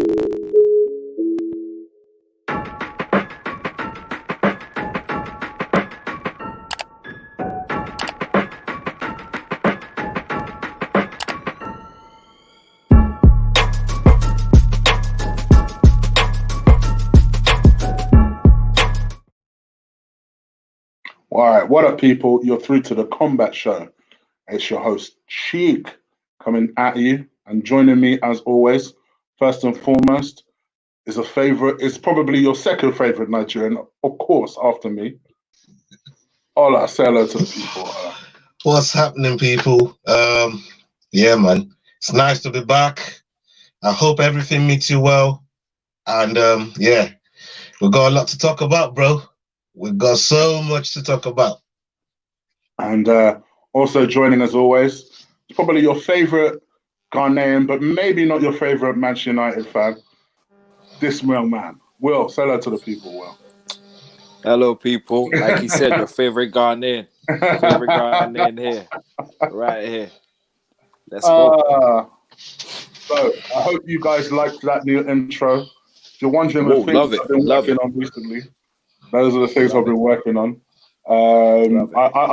All right, what up, people? You're through to the Kombat Show. It's your host, Chig, coming at you and joining me as always. First and foremost, is a favorite. It's probably your second favorite Nigerian, of course, after me. Ola, say hello to the people. What's happening, people? Yeah, man, it's nice to be back. I hope everything meets you well. And yeah, we've got a lot to talk about, bro. We've got so much to talk about. And also joining as always, it's probably your favorite Ghanaian, but maybe not your favorite Manchester United fan. This real man. Will, say hello to the people, Will. Hello, people. Like he said, your favorite Ghanaian. Favorite Ghanaian here. Right here. Let's go. So, I hope you guys liked that new intro. If you're wondering the things I've been working on recently, those are the things I've been working on. I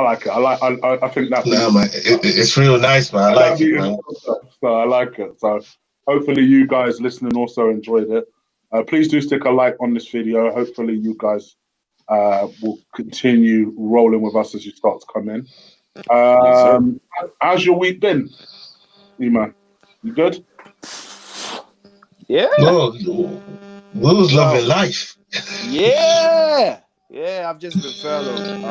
like it. I think that. Yeah, man, it's real nice, man. I like it, man. So I like it. So hopefully you guys listening also enjoyed it. Please do stick a like on this video. Hopefully you guys will continue rolling with us as you start to come in. How's your week been, E-Man? You good? Yeah. No, who's loving life? Yeah. Yeah, I've just been furloughed.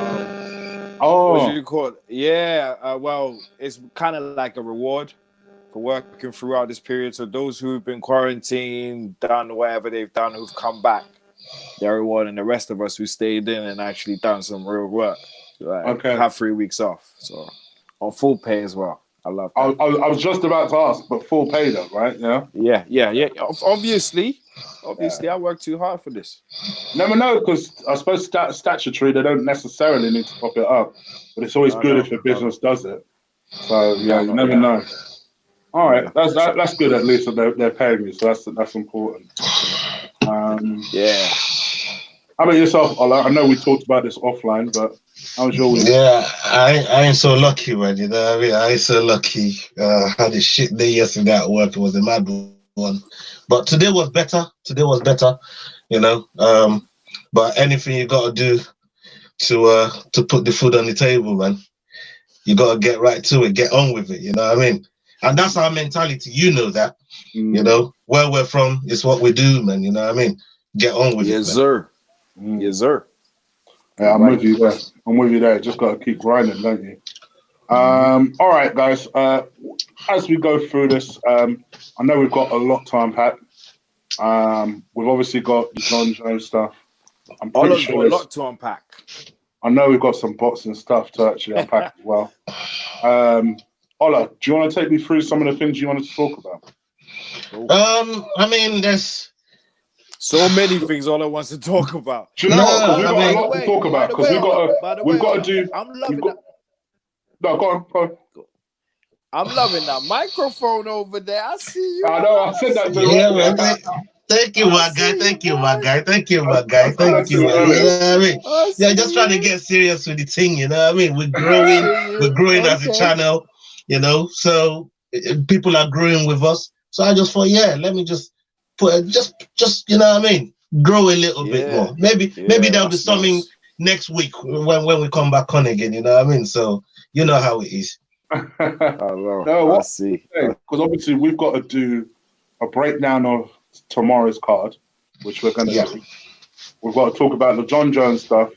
What do you call it? Yeah, well, it's kind of like a reward for working throughout this period. So those who've been quarantined, done whatever they've done, who've come back, they're rewarding the rest of us who stayed in and actually done some real work. Like, have 3 weeks off. So on full pay as well. I love that. I was just about to ask, but full pay though, right? Yeah. Yeah. Obviously, I worked too hard for this. Never know, because I suppose statutory, they don't necessarily need to pop it up, but it's always good if a business does it. So yeah, you never know. All right, that's good. At least that they're paying you, so that's important. Yeah. How about yourself, Ola? I know we talked about this offline, but how's your week? Yeah, I ain't so lucky, man. You know what I mean? I ain't so lucky. Had a shit day yesterday at work. It was a mad one. But today was better. You know. But anything you gotta do to put the food on the table, man. You gotta get right to it, get on with it, you know what I mean? And that's our mentality, you know that. You know, where we're from is what we do, man, you know what I mean? Get on with it. Yes, sir. Yes, sir. Yeah, I'm with you there. Just gotta keep grinding, don't you? All right, guys. As we go through this, I know we've got a lot to unpack. We've obviously got the Jon Jones stuff. I'm pretty sure a lot to unpack. I know we've got some boxing stuff to actually unpack as well. Ola, do you want to take me through some of the things you wanted to talk about? I mean, there's so many things Ola wants to talk about. Do you know what? We've got a lot to talk about because we've got to do. I'm loving that. No, go on. I'm loving that microphone over there. I see you. I know. I said that to you. Yeah, man. Thank you, my guy. Thank you, my guy. You know what I mean? Yeah, just trying to get serious with the thing. You know what I mean? We're growing as a channel. You know, so people are growing with us. So I just thought, yeah, let me just put just you know what I mean? Grow a little bit more. Maybe there'll be something next week when we come back on again. You know what I mean? So you know how it is. I see. Because obviously we've got to do a breakdown of tomorrow's card, which we're going to do. We've got to talk about the Jon Jones stuff,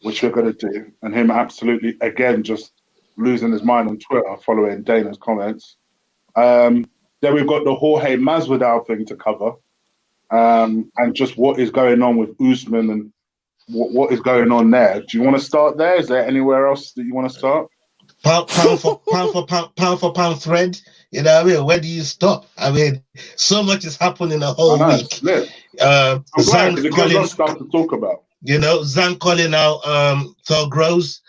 which we're going to do, and him absolutely again just losing his mind on Twitter following Dana's comments. Then we've got the Jorge Masvidal thing to cover, and just what is going on with Usman and what is going on there. Do you want to start there? Is there anywhere else that you want to start? Pound for pound thread. You know what I mean? Where do you stop? I mean, so much is happening a whole week. I'm glad because it gives us stuff to talk about. You know, Zan calling out Thug Rose.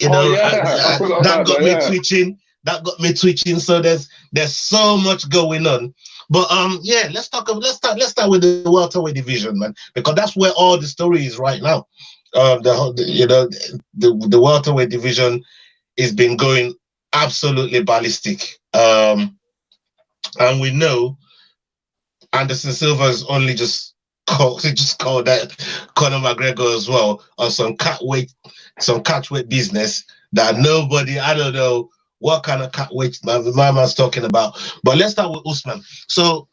You know, that got me twitching. that got me twitching. So there's so much going on. But yeah, let's start with the welterweight division, man, because that's where all the story is right now. The welterweight division has been going absolutely ballistic. And we know Anderson Silva's only just called that Conor McGregor as well on some catchweight business that nobody, I don't know what kind of catchweight my man's talking about. But let's start with Usman. So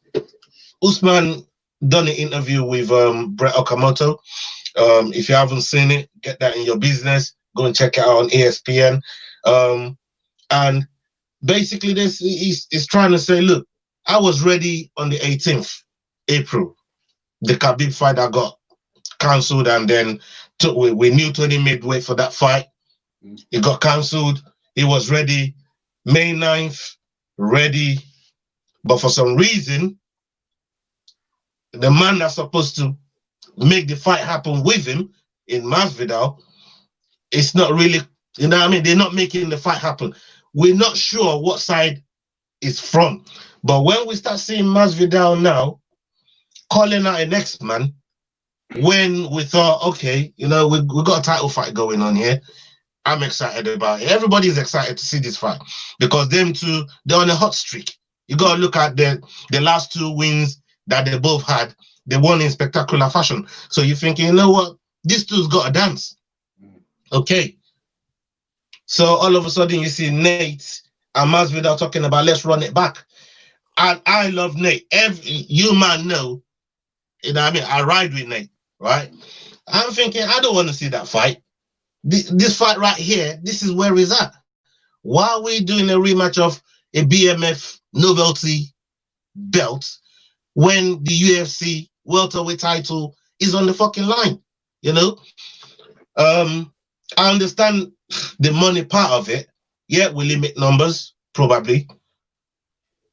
Usman done an interview with Brett Okamoto. If you haven't seen it, get that in your business. Go and check it out on ESPN. And basically, this is trying to say, look, I was ready on the 18th April. The Khabib fight that got cancelled, and then we knew Tony made way for that fight. It got cancelled. He was ready. May 9th, ready. But for some reason, the man that's supposed to make the fight happen with him in Masvidal, it's not really, you know what I mean? They're not making the fight happen. We're not sure what side it's from. But when we start seeing Masvidal now calling out a next man, when we thought, okay, you know, we got a title fight going on here, I'm excited about it. Everybody's excited to see this fight because them two, they're on a hot streak. You got to look at the last two wins that they both had. They won in spectacular fashion. So you're thinking, you know what? These two's got to dance. Okay. So all of a sudden you see Nate and Masvidal talking about let's run it back. And I love Nate. You man know, you know what I mean? I ride with Nate, right? I'm thinking, I don't want to see that fight. This fight right here, this is where he's at. Why are we doing a rematch of a BMF novelty belt when the UFC welterweight title is on the fucking line? You know? I understand the money part of it. Yeah, we limit numbers, probably.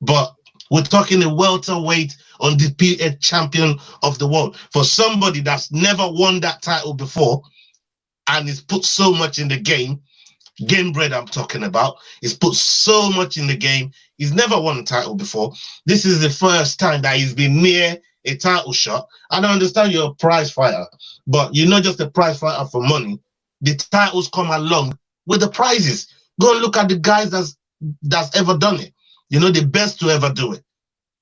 But we're talking a welterweight undisputed champion of the world. For somebody that's never won that title before and has put so much in the game bread I'm talking about, he's put so much in the game. He's never won a title before. This is the first time that he's been near a title shot. I don't understand you're a prize fighter, but you're not just a prize fighter for money. The titles come along with the prizes. Go and look at the guys that's ever done it. You know, the best to ever do it.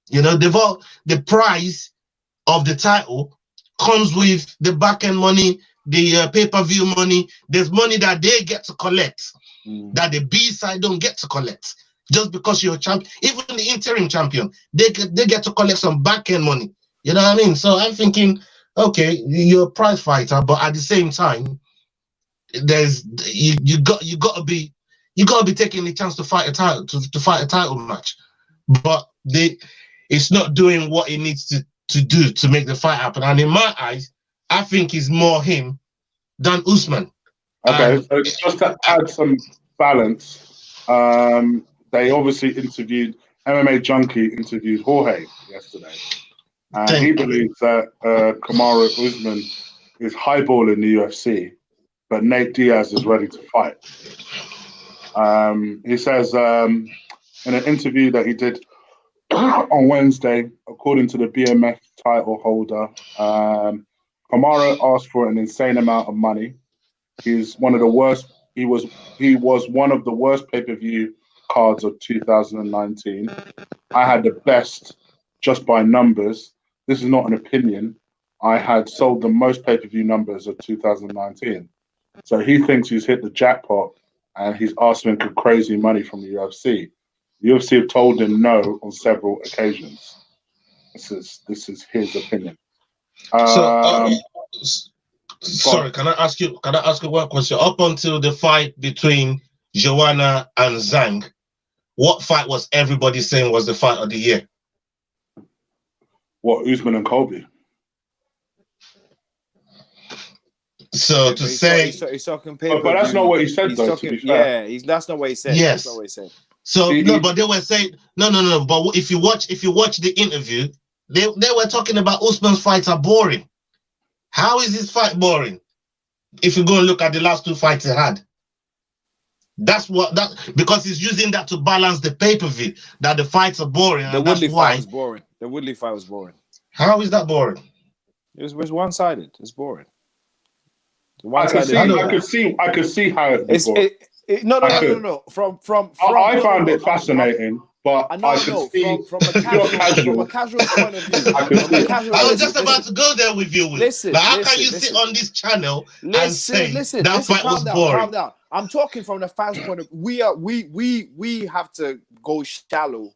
You know, the prize of the title comes with the back-end money, the pay-per-view money. There's money that they get to collect that the B side don't get to collect. Just because you're a champion, even the interim champion, they get to collect some back-end money. You know what I mean? So I'm thinking, okay, you're a prize fighter, but at the same time, there's you got to be taking the chance to fight a title to fight a title match. But it's not doing what it needs to do to make the fight happen. And in my eyes, I think it's more him than Usman. Okay, so just to add some balance, they obviously interviewed MMA Junkie interviewed Jorge yesterday, and he believes that Kamaru Usman is highballing the UFC, but Nate Diaz is ready to fight. He says in an interview that he did on Wednesday, according to the BMF title holder, Kamaru asked for an insane amount of money. He's one of the worst. He was one of the worst pay-per-view cards of 2019. I had the best just by numbers. This is not an opinion. I had sold the most pay-per-view numbers of 2019. So he thinks he's hit the jackpot, and he's asking for crazy money from the UFC. The UFC have told him no on several occasions. This is his opinion. Sorry, can I ask you one question? Up until the fight between Joanna and Zhang, what fight was everybody saying was the fight of the year? What, Usman and Colby? So to say, he's talking but that's not what he said, though. To be fair. Yeah, that's not what he said. Yes. That's not what he said. So no, but they were saying no. But if you watch the interview, they were talking about Usman's fights are boring. How is his fight boring? If you go and look at the last two fights he had, That's what because he's using that to balance the pay-per-view, that the fights are boring. The Woodley fight was boring. The Woodley fight was boring. How is that boring? It was one-sided. It's boring. I could see how it's boring. No. From I found it fascinating, but I could see from a casual point of view. I was just about to go there with you. How can you sit on this channel and say that fight was boring? Calm down. I'm talking from the fans' point of view. We have to go shallow.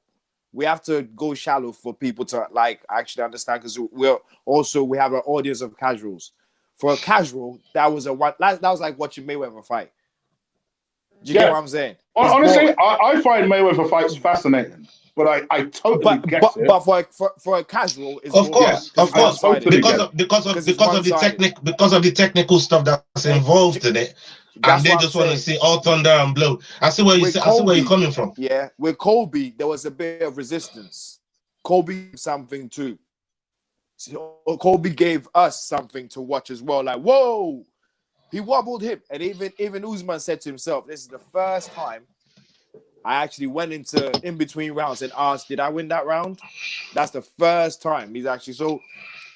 We have to go shallow for people to like actually understand, because we have an audience of casuals. For a casual, that was like watching Mayweather fight. Do you get what I'm saying? Honestly, I find Mayweather fights fascinating, but I totally get it. But for a casual, it's of course, because of the technical stuff that's involved in it, and they just want to see all thunder and blow. I see where you're coming from. Yeah, with Colby, there was a bit of resistance. Colby something too. So Colby gave us something to watch as well. Like, whoa. He wobbled him, and even Usman said to himself, "This is the first time I actually went in between rounds and asked, did I win that round?" That's the first time he's actually. So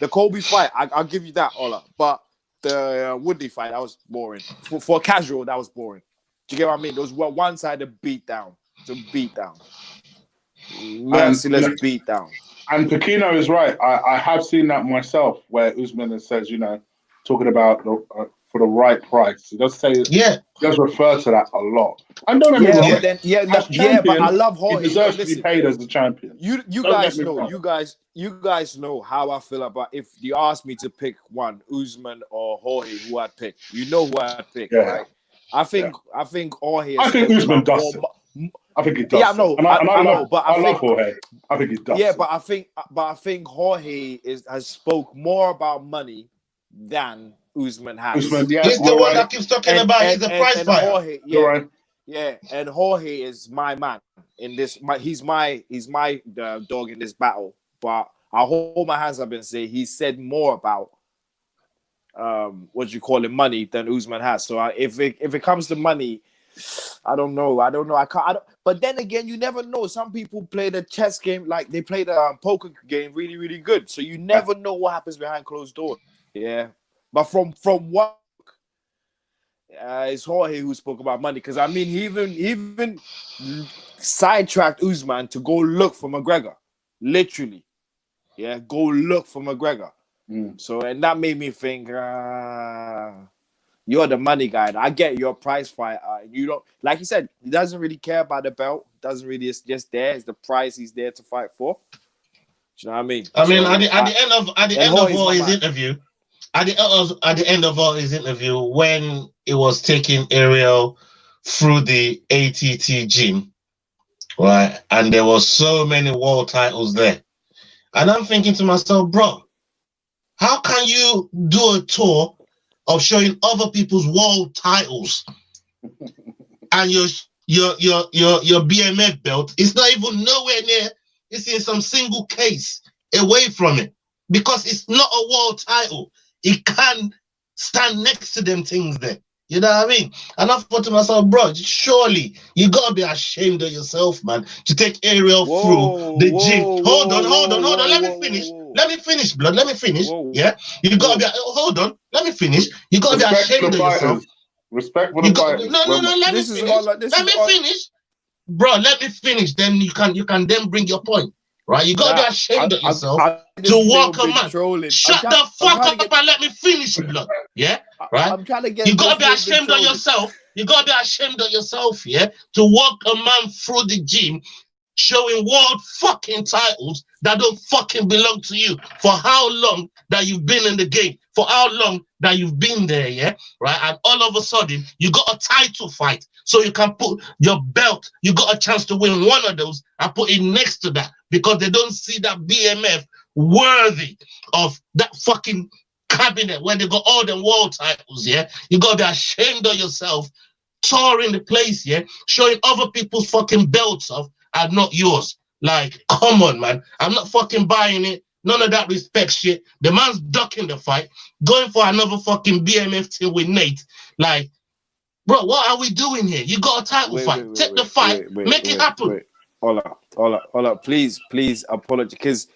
the Colby fight, I'll give you that, Ola. But the Woodley fight, that was boring. For a casual, that was boring. Do you get what I mean? Those were one-sided beatdown. It's a beatdown. Merciless beatdown. And Pekino is right. I have seen that myself, where Usman says, talking about for the right price. He does say, he does refer to that a lot. And don't get me wrong. But I love Jorge. He deserves to be paid as the champion. You guys know how I feel about if you ask me to pick one, Usman or Jorge, who I'd pick. You know who I'd pick, right? I think Jorge. I think Usman does it. I think he does. Yeah, no, I know, but I love Jorge. I think he does. Yeah, but I think Jorge has spoke more about money than Usman has. He's the one that keeps talking about he's a prize fighter. Jorge, and Jorge is my man in this. He's my dog in this battle. But I'll hold my hands up and say he said more about money than Usman has. So if it comes to money, I don't know. I can't. But then again, you never know. Some people play the chess game like they play the poker game really, really good. So you never know what happens behind closed doors. Yeah. But from what it's Jorge who spoke about money, because I mean he even sidetracked Usman to go look for McGregor, literally, go look for McGregor. So and that made me think, you're the money guy. I get your prize fighter. You don't, like you said, he doesn't really care about the belt. Doesn't really. It's just there. It's the prize he's there to fight for. Do you know what I mean? At the end of all his interview. At the end of all his interview, when it was taking Ariel through the ATT gym, right, and there were so many world titles there, and I'm thinking to myself, bro, how can you do a tour of showing other people's world titles and your BMF belt? It's not even nowhere near. It's in some single case away from it because it's not a world title. He can stand next to them things there. You know what I mean? And I thought to myself, bro, surely you gotta be ashamed of yourself, man, to take Ariel through the gym. Hold on. Let me finish, blood. Let me finish. Yeah? You gotta be hold on. Let me finish. You gotta be ashamed of yourself. Respect for the fighters. No, let me finish. Bro, let me finish. Then you can then bring your point. Right? You gotta be ashamed of yourself to walk a man. Shut the fuck up and let me finish, blood. Yeah? Right? I'm trying to get you gotta be ashamed of yourself. You gotta be ashamed of yourself, yeah? To walk a man through the gym showing world fucking titles that don't fucking belong to you. For how long that you've been in the game? For how long that you've been there, yeah? Right? And all of a sudden, you got a title fight. So you can put your belt, you got a chance to win one of those and put it next to that because they don't see that BMF worthy of that fucking cabinet where they got all them world titles, yeah? You got to be ashamed of yourself, touring the place, yeah? Showing other people's fucking belts off and not yours. Like, come on, man. I'm not fucking buying it. None of that respect shit. The man's ducking the fight, going for another fucking BMF team with Nate. Like, Bro, what are we doing here? You got a title fight. Take the fight. Make it happen. Hold up. Please apologize. Because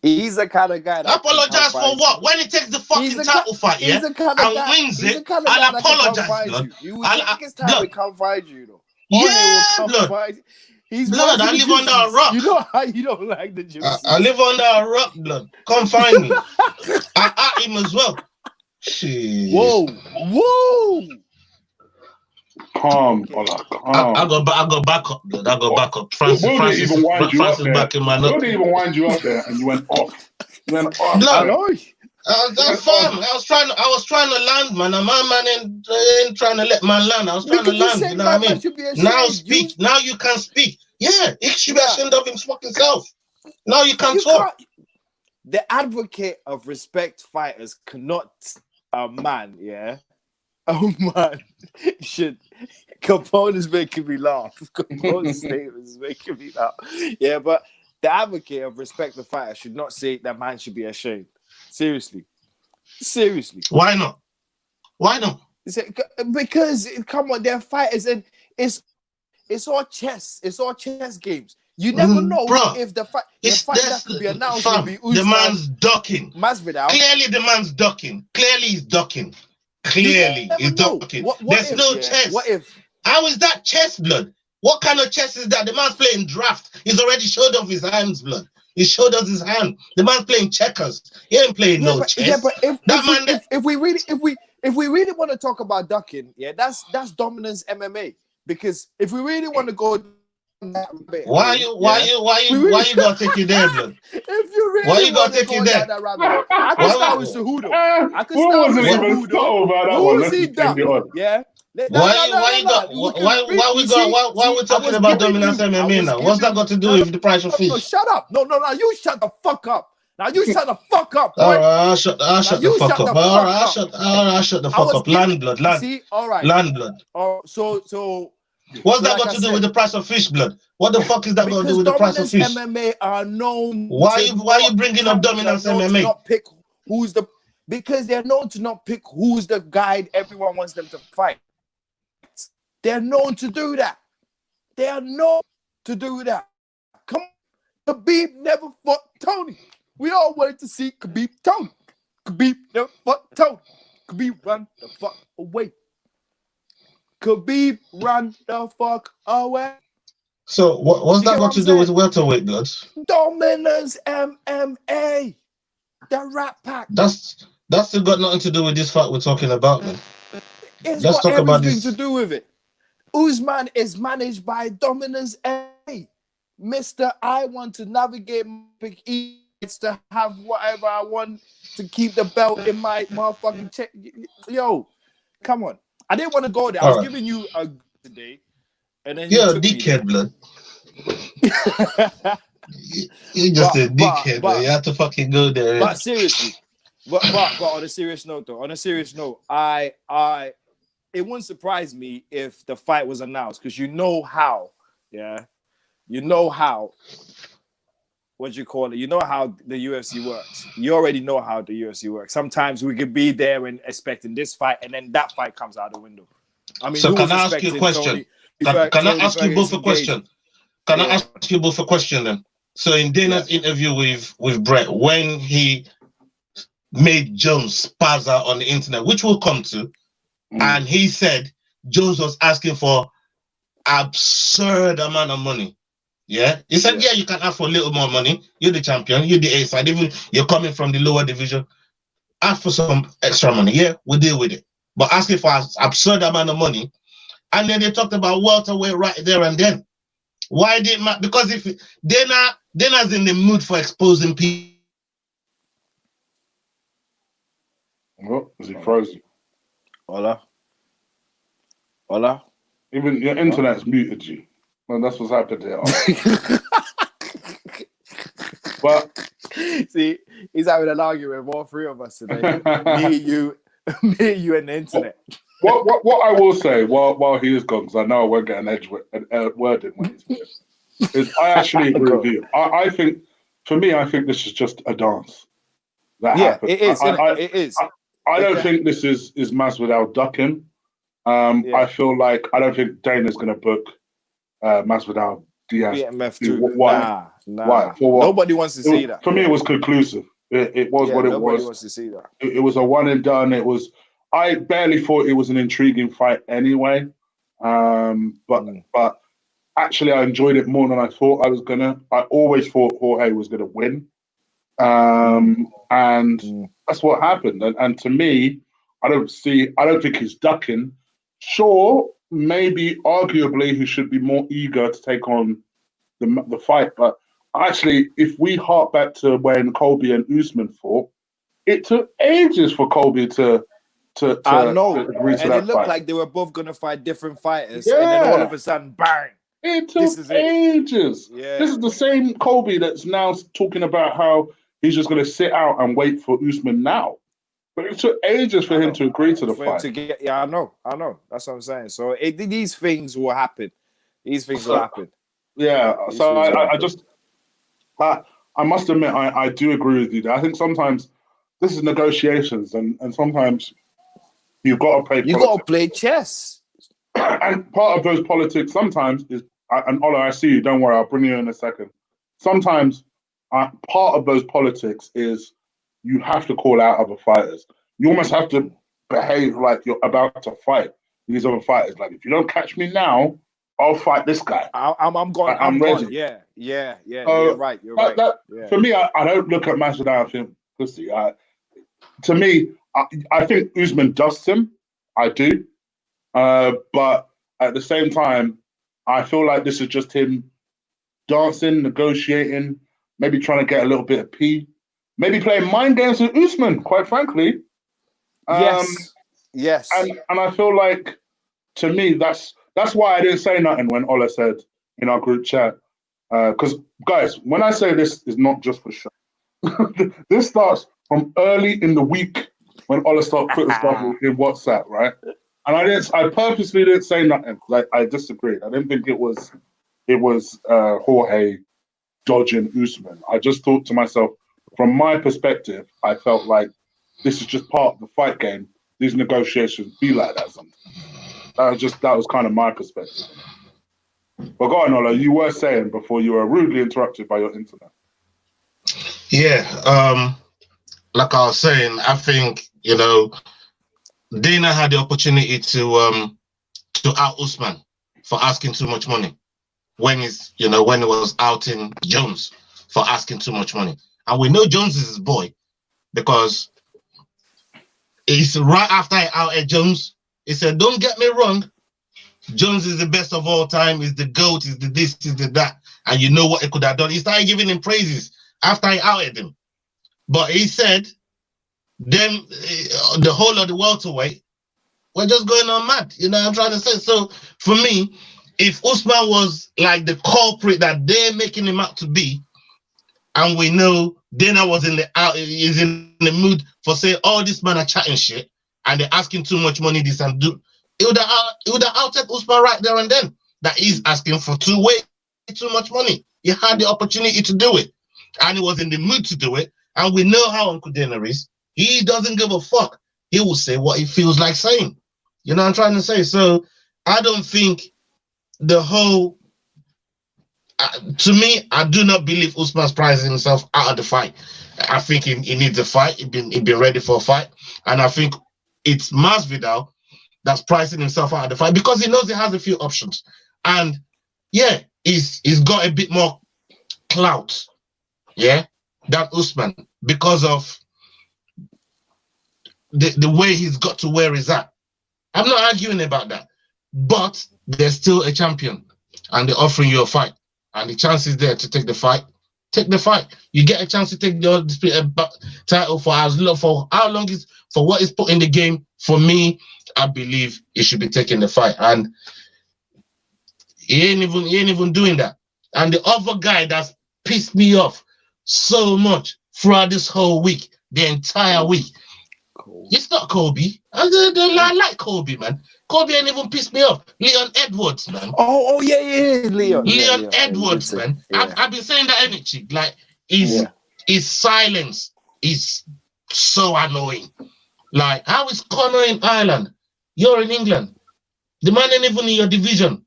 he's the kind of guy that apologize for what? When he takes the fucking title fight, and wins it, I'll apologize, blood. You would take his time to come find you, though. Yeah, blood. He's blood. I live under a rock. You know how you don't like the juices. I live under a rock, blood. Come find me. I at him as well. Shit. Whoa. Calm. I go back up, blood. I go back up. Francis back in my nut. Didn't even wind you up there, and you went off. Blood. That's fine. I was trying to land, man. And my man ain't trying to let man land. I was trying to land. You know what I mean? Now speak. Now you can speak. Yeah, he should be ashamed of his fucking self. Now you can talk. The advocate of respect fighters cannot, man, yeah. Oh man, should Capone is making me laugh. Capone's statement is making me laugh. Yeah, but the advocate of respect the fighter should not say that man should be ashamed. Seriously. Why not? Because come on, they're fighters and it's all chess. It's all chess games. You never know if the fight that could be announced will be Usman. The man's ducking. Masvidal. Clearly, the man's ducking. Clearly, he's ducking. There's no chess. What if? How is that chess, blood? What kind of chess is that? The man's playing draft. He's already showed off his hands, blood. He showed us his hand. The man's playing checkers. He ain't playing chess. Yeah, but if we really want to talk about ducking, yeah, that's dominance MMA. Because if we really want to go why you gonna take you there, blood? If you really why you gonna take you there? I can start with Cejudo. I can start with Cejudo. Who is he done? Yeah. Why we talking about dominance MMA now? What's that got to do with the price of fish? No, shut up. No, you shut the fuck up. Now you shut the fuck up. All right, I'll shut the fuck up. All right, I'll shut the fuck up. Land blood. See, all right. Land blood. So what's that got to do with the price of fish, blood? What the fuck is that going to do with the price of fish? MMA are known. Why are you bringing up dominance MMA? Not pick because they're known to not pick who's the guy everyone wants them to fight. They're known to do that. Come on, Khabib never fought Tony. We all wanted to see Khabib Tony. Khabib never fought Tony. Khabib run the fuck away. Khabib run the fuck away. So what's that got to do with welterweight, blood? Dominance MMA. The Rat Pack. That's still got nothing to do with this fight we're talking about, man. Let's talk about this. To do with it. Usman is managed by Dominance MMA. Mr. I want to navigate big eats to have whatever I want to keep the belt in my motherfucking check. Yo, come on. I didn't want to go there. I was giving you a today. And then you're a dickhead, blood. You just a dickhead, but you have to fucking go there. But seriously, but on a serious note, though, it wouldn't surprise me if the fight was announced because you know how, what you call it, you know how the UFC works. You already know how the UFC works. Sometimes we could be there and expecting this fight, and then that fight comes out the window. I mean, so can I ask you a question? Can I ask you both a question? Can I ask you both a question then? So in Dana's interview with Brett, when he made Jones spaz out on the internet, which we'll come to, and he said Jones was asking for absurd amount of money. Yeah, he said, yeah, you can ask for a little more money. You're the champion. You're the A side. Even you're coming from the lower division. Ask for some extra money. Yeah, we'll deal with it. But asking for an absurd amount of money, and then they talked about welterweight right there and then. Why did because if Dana's in the mood for exposing people. Oh, is he frozen? Hola. Even your internet's muted you. Well, that's what's happened here. But see, he's having an argument with all three of us today. me, you, and the internet. What I will say while he is gone, because I know I won't get an word in when he's here, is I actually agree with you. I think, for me, I think this is just a dance. That happened. It is. It is. I don't think this is Masvidal ducking. I feel like I don't think Dana's going to book Masvidal Diaz. BMF too. Why? Nah. Why? For what? Nobody wants to see that. For me, it was conclusive. It was what it was. Nobody wants to see that. It was a one and done. I barely thought it was an intriguing fight anyway. But actually, I enjoyed it more than I thought I was gonna. I always thought Jorge was gonna win, and that's what happened. And to me, I don't think he's ducking. Sure, maybe arguably he should be more eager to take on the fight, but actually, if we hark back to when Colby and Usman fought, it took ages for Colby to I know, agree to and that it looked fight. like they were both gonna fight different fighters, and then all of a sudden, bang! It took ages. Yeah. This is the same Colby that's now talking about how he's just gonna sit out and wait for Usman now. But it took ages for him to agree to the fight. I know. That's what I'm saying. So these things will happen. Yeah. So I must admit, I do agree with you. I think sometimes this is negotiations, and sometimes you've got to play. You got to play chess. And part of those politics sometimes is, and Ola, I see you. Don't worry, I'll bring you in a second. Sometimes part of those politics is you have to call out other fighters. You almost have to behave like you're about to fight these other fighters. Like, if you don't catch me now, I'll fight this guy. I'm gone. I'm ready. Yeah. You're right. For me, I don't look at Masvidal and think, pussy. To me, I think Usman dusts him. I do. But at the same time, I feel like this is just him dancing, negotiating, maybe trying to get a little bit of pee. Maybe playing mind games with Usman, quite frankly. Yes. And I feel like, to me, that's why I didn't say nothing when Ola said in our group chat. Because, guys, when I say this is not just for show, this starts from early in the week when Ola started putting stuff in WhatsApp, right? And I purposely didn't say nothing because I disagreed. I didn't think it was Jorge dodging Usman. I just thought to myself, from my perspective, I felt like this is just part of the fight game. These negotiations be like that sometimes. That was kind of my perspective. But go on, Ola, you were saying before you were rudely interrupted by your internet. Yeah, like I was saying, I think, Dana had the opportunity to out Usman for asking too much money when he was outing Jones for asking too much money. And we know Jones is his boy because it's right after I outed Jones. He said, don't get me wrong, Jones is the best of all time, is the GOAT, is the this, is the that. And you know what he could have done. He started giving him praises after I outed him. But he said, then the whole of the welterweight, we're just going on mad. You know what I'm trying to say? So for me, if Usman was like the culprit that they're making him out to be, and we know Dana was is in the mood for saying, oh, this man are chatting shit, and they're asking too much money, this and do, it would have outed Usman right there and then. That he's asking for way too much money. He had the opportunity to do it, and he was in the mood to do it. And we know how Uncle Dana is. He doesn't give a fuck. He will say what he feels like saying. You know what I'm trying to say? So I don't think the whole... to me, I do not believe Usman's pricing himself out of the fight. I think he needs a fight. He's been ready for a fight. And I think it's Masvidal that's pricing himself out of the fight because he knows he has a few options. And yeah, he's got a bit more clout, than Usman because of the way he's got to where he's at. I'm not arguing about that. But there's still a champion and they're offering you a fight. And the chance is there to take the fight. Take the fight. You get a chance to take the title for how long is for what is put in the game. For me, I believe he should be taking the fight, and he ain't even doing that. And the other guy that's pissed me off so much throughout this whole week, the entire week, it's not Kobe. I like Kobe, man. Kobe ain't even pissed me off. Leon Edwards, man. Oh yeah, Leon. Leon Edwards, man. Yeah. I've been saying that, ain't it, like, his silence is so annoying. Like, how is Connor in Ireland? You're in England. The man ain't even in your division.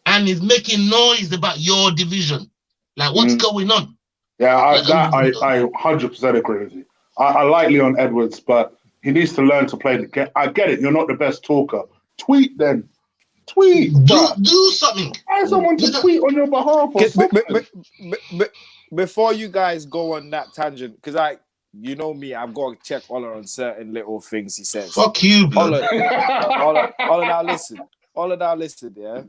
And he's making noise about your division. Like, what's going on? Yeah, I 100% agree with you. I like Leon Edwards, but he needs to learn to play the game. I get it. You're not the best talker. Tweet then. Tweet. Do something. Find someone to tweet on your behalf or something. Before you guys go on that tangent, because you know me, I've got to check Ola on certain little things he says. Fuck you, blood. Ola, now listen. Ola, now listen, yeah?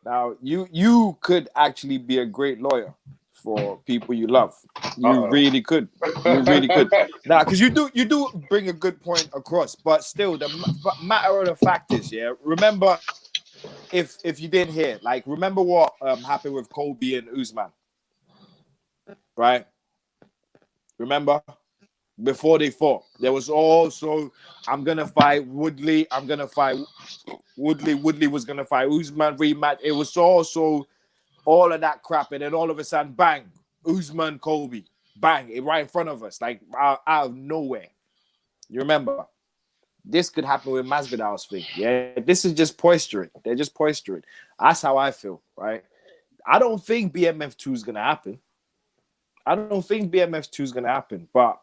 Now, you could actually be a great lawyer for people you love. You really could. You really could. Now, because you do bring a good point across, but still, the matter of the fact is, yeah, remember, if you didn't hear, like, remember what happened with Colby and Usman, right? Remember? Before they fought, there was also, I'm going to fight Woodley. I'm going to fight Woodley. Woodley was going to fight Usman rematch. It was also all of that crap. And then all of a sudden, bang, Usman, Colby. Bang, it right in front of us, like out of nowhere. You remember? This could happen with Masvidal's thing. Yeah, this is just posturing. They're just posturing. That's how I feel, right? I don't think BMF 2 is going to happen. I don't think BMF 2 is going to happen, but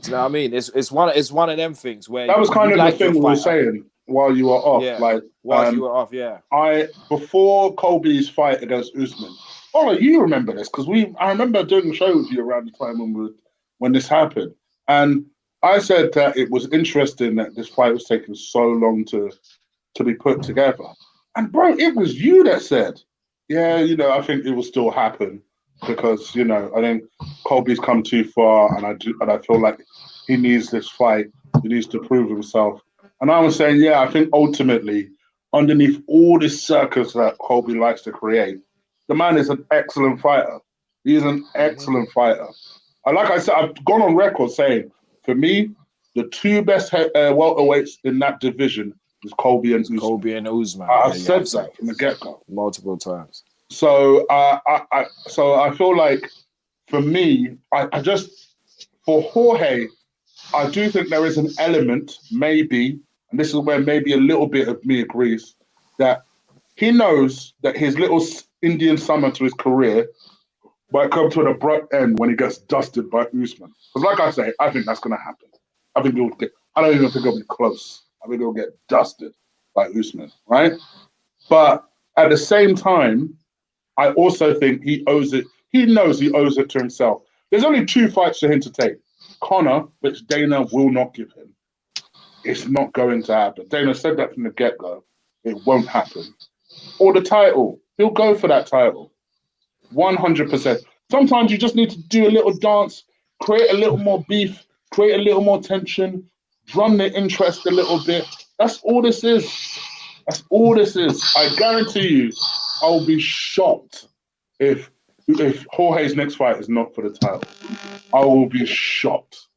you know what I mean? It's one of them things where that was kind of the thing we were saying while you were off. Yeah, like while you were off, yeah. Before Colby's fight against Usman. Oh, you remember this because I remember doing the show with you around the time when this happened, and I said that it was interesting that this fight was taking so long to be put together. And bro, it was you that said, yeah, you know, I think it will still happen. Because, you know, I think Colby's come too far, and I feel like he needs this fight. He needs to prove himself. And I was saying, yeah, I think ultimately, underneath all this circus that Colby likes to create, the man is an excellent fighter. He is an excellent fighter. And like I said, I've gone on record saying, for me, the two best welterweights in that division is Colby and Usman. Colby and Usman. I've said that from the get-go. Multiple times. So I feel like for me, I just for Jorge, I do think there is an element, maybe, and this is where maybe a little bit of me agrees, that he knows that his little Indian summer to his career might come to an abrupt end when he gets dusted by Usman. Because like I say, I think that's going to happen. I don't even think it'll be close. I think it'll get dusted by Usman, right? But at the same time, I also think he owes it. He knows he owes it to himself. There's only 2 fights for him to take. Conor, which Dana will not give him. It's not going to happen. Dana said that from the get-go. It won't happen. Or the title. He'll go for that title. 100%. Sometimes you just need to do a little dance, create a little more beef, create a little more tension, drum the interest a little bit. That's all this is. That's all this is. I guarantee you, I'll be shocked if Jorge's next fight is not for the title. I will be shocked.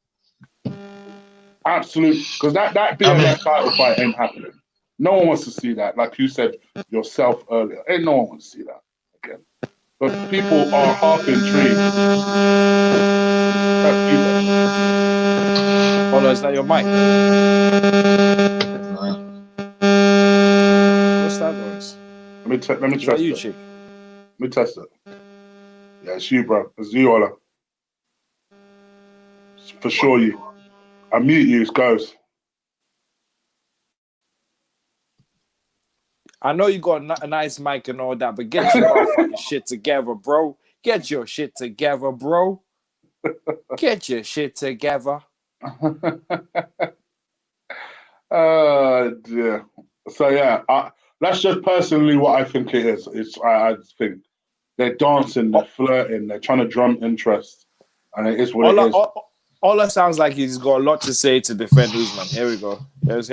Absolutely. Because that BMF title fight ain't happening. No one wants to see that. Like you said yourself earlier. Ain't no one wants to see that again. But people are half intrigued. Oh no, is that your mic? What's that noise? Let me test you, it. Chig? Let me test it. Yeah, it's you, bro. It's you, Ola. For sure, you. I mute you. It goes. I know you got a nice mic and all that, but get your motherfucking shit together, bro. Get your shit together, bro. Get your shit together. Dear. So yeah, that's just personally what I think it is. I think they're dancing, they're flirting, they're trying to drum interest, and it is what it is. All that sounds like he's got a lot to say to defend Usman. Here we go. Let's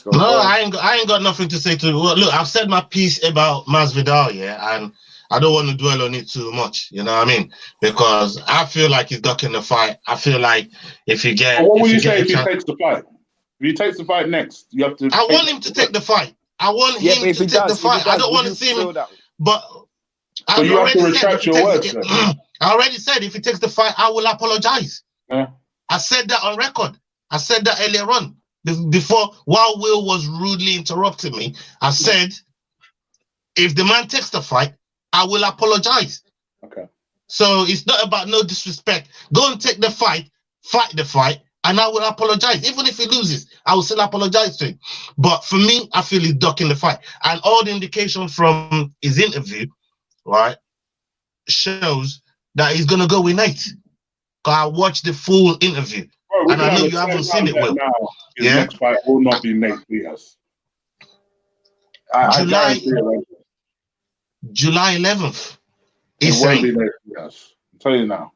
go. No, I ain't got nothing to say to it. Well, look, I've said my piece about Masvidal, yeah, and I don't want to dwell on it too much. You know what I mean? Because I feel like he's ducking the fight. I feel like if you get, what will you say if he takes the fight? If he takes the fight next, you have to. I want him to take the fight. I want him to take the fight. I don't want to see him. But so you have to retract your words. I already said if he takes the fight, I will apologize. Yeah. I said that on record. I said that earlier on. before, while Will was rudely interrupting me, I said, if the man takes the fight, I will apologize. Okay. So it's not about no disrespect. Go and take the fight the fight, and I will apologize. Even if he loses, I will still apologize to him. But for me, I feel he's ducking the fight. And all the indication from his interview, right, shows that he's going to go with Nate. I watched the full interview. Bro, and I know you haven't seen it, Will. His next fight will not be Nate Diaz. July 11th. It won't be Nate Diaz. I'm telling you now.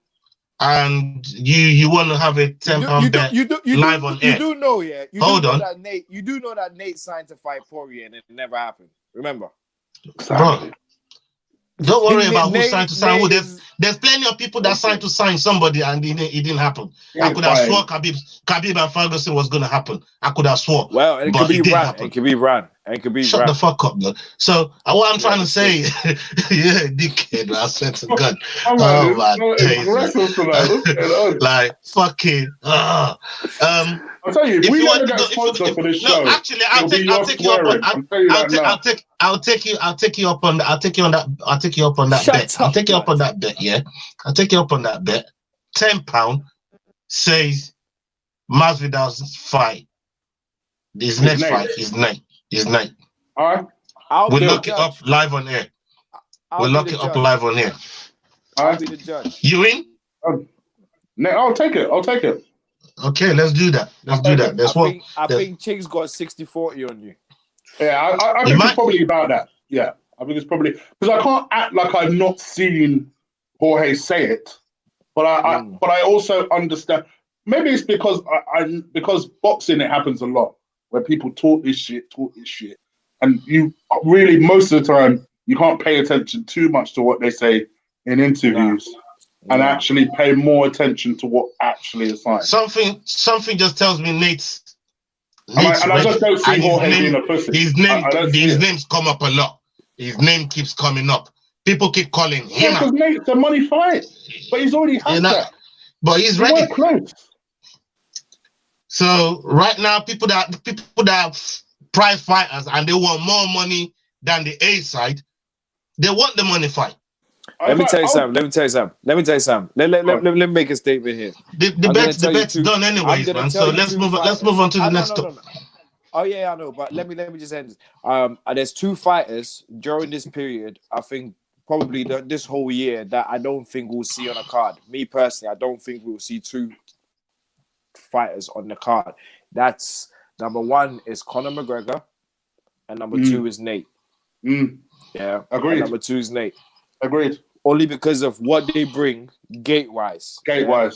And you want to have a £10 bet live on air. You do know, yeah. Hold on. You do know that Nate signed to fight Poirier and it never happened. Remember? Bro, don't worry about who signed to sign who. There's plenty of people that signed to sign somebody and it didn't happen. I could have sworn Khabib and Ferguson was going to happen. I could have sworn. Well, it could be Ran. It could be Ran. Shut the fuck up, bro. So what I'm trying to say, yeah, dickhead, I said to God. Oh my days. Like fucking I'll tell you, if we want to get a sponsor for this show, actually I'll take you up on I'll take you up on that bet, yeah. I'll take you up on that bet. £10 says Masvidal's fight. His next fight is Nate. All right. We'll lock it up live on air. We'll lock it up live on air. I'll be the judge. You in? I'll take it. Okay, let's do that. I think Chig's got 60-40 on you. Yeah, I think it's probably about that. Yeah, I think it's probably because I can't act like I've not seen Jorge say it, but I also understand. Maybe it's because because boxing it happens a lot where people talk this shit, and you really most of the time you can't pay attention too much to what they say in interviews. And actually pay more attention to what actually is signed. Something just tells me Nate's I just don't see Jorge being a pussy. His name's come up a lot. His name keeps coming up. People keep calling him. Because Nate's a money fight, but he's already had that. But he's ready. Close. So right now, people that prize fighters and they want more money than the A side, they want the money fight. Let me tell you something. Let me make a statement here. The bet's done anyways, man. So let's move on to the next topic. Oh yeah, I know, but let me just end this. There's two fighters during this period. I think probably this whole year that I don't think we'll see on a card. Me personally, I don't think we'll see two fighters on the card. That's number one is Conor McGregor, and number two is Nate. Yeah, agreed. Number two is Nate. Agreed. Only because of what they bring gate-wise.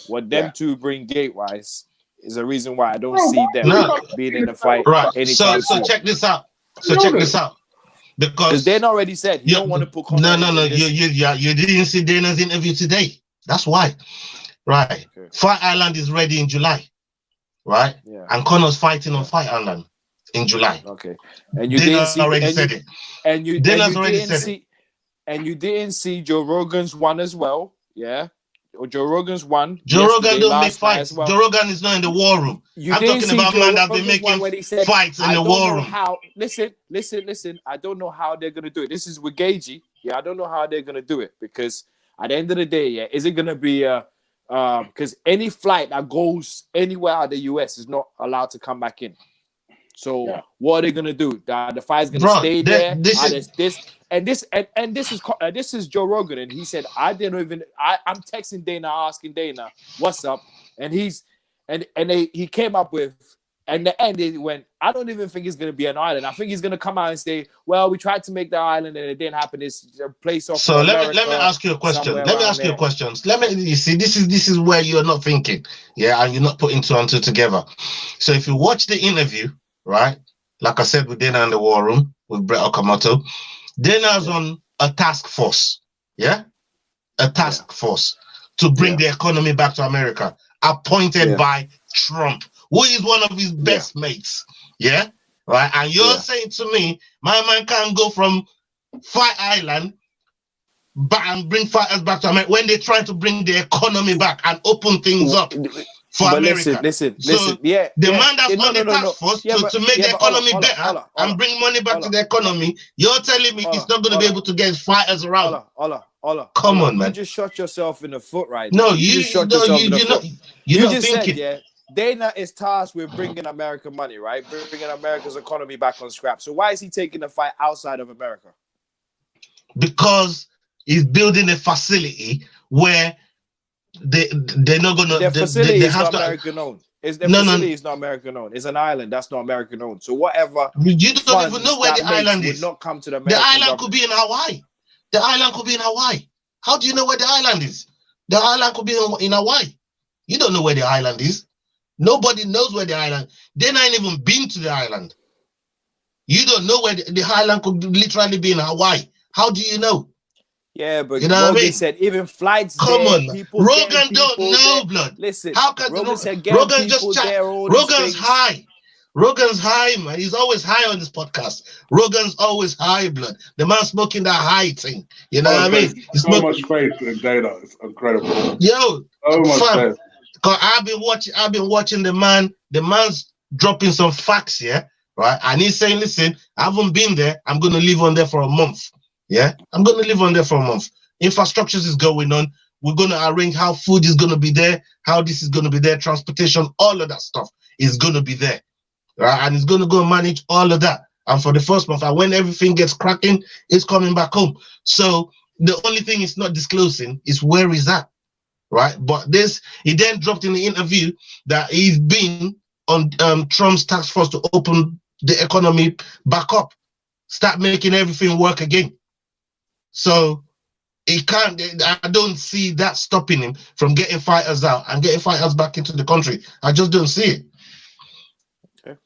What them two bring gate-wise is a reason why I don't see them being in the fight. Right. So check this out. Because Dana already said he don't want to put Conor. No. You didn't see Dana's interview today. That's why. Right. Okay. Fight Island is ready in July. Right? Yeah. And Conor's fighting on Fight Island in July. Okay. And you didn't see already said it. And you didn't see Joe Rogan's one as well, yeah? Or Joe Rogan's one. Joe Rogan don't make fights. Well. Joe Rogan is not in the war room. I'm talking about man that's been making fights in the war room. Listen. I don't know how they're gonna do it. This is with Gagey. Yeah, I don't know how they're gonna do it because at the end of the day, yeah, is it gonna be because any flight that goes anywhere out of the US is not allowed to come back in. So what are they gonna do? The fight's gonna stay there. This is Joe Rogan, and he said I'm texting Dana, asking Dana what's up, and he came up with, and the end it went. I don't even think it's gonna be an island. I think he's gonna come out and say, well, we tried to make the island and it didn't happen. It's a place off. So let me ask you a question. You see, this is where you're not thinking, and you're not putting two and two together. So if you watch the interview. Right, like I said, with Dana in the war room with Brett Okamoto, Dana's on a task force, a task force to bring the economy back to America, appointed by Trump, who is one of his best mates, right. And you're saying to me, my man can't go from Fight Island back and bring fighters back to America when they're trying to bring the economy back and open things up. for America. Listen. Yeah. The man that's on the task force to make the economy better and bring money back to the economy, you're telling me he's not going to be able to get fighters around? Come on, man. You just shot yourself in the foot right now. No, you just shot yourself in the foot. You just thinking. said, Dana is tasked with bringing American money, right? Bringing America's economy back on scrap. So why is he taking the fight outside of America? Because he's building a facility where they're not gonna. The facility is not American owned. Facility is not American owned. It's an island that's not American owned. So whatever. You don't even know where the island is. Would not come to the island could be in Hawaii. The island could be in Hawaii. How do you know where the island is? The island could be in Hawaii. You don't know where the island is. Nobody knows where the island. They not even been to the island. You don't know where the island could literally be in Hawaii. How do you know? Yeah, but Rogan said even flights. Come on, Rogan don't know, blood. Listen, how can Rogan said Rogan just chat? Rogan's high. Rogan's high, man. He's always high on this podcast. Rogan's always high, blood. The man smoking that high thing. You know what I mean? He's so much faith in Dana. It's incredible. Yo, so much faith. Cause I've been watching the man. The man's dropping some facts, yeah, right? And he's saying, listen, I haven't been there. I'm gonna live on there for a month. Yeah, I'm gonna live on there for a month. Infrastructures is going on. We're gonna arrange how food is gonna be there, how this is gonna be there, transportation, all of that stuff is gonna be there. Right? And he's gonna go manage all of that. And for the first month, and when everything gets cracking, it's coming back home. So the only thing it's not disclosing is where he's at. Right, but he then dropped in the interview that he's been on Trump's task force to open the economy back up, start making everything work again. So he can't. I don't see that stopping him from getting fighters out and getting fighters back into the country. I just don't see it. Okay,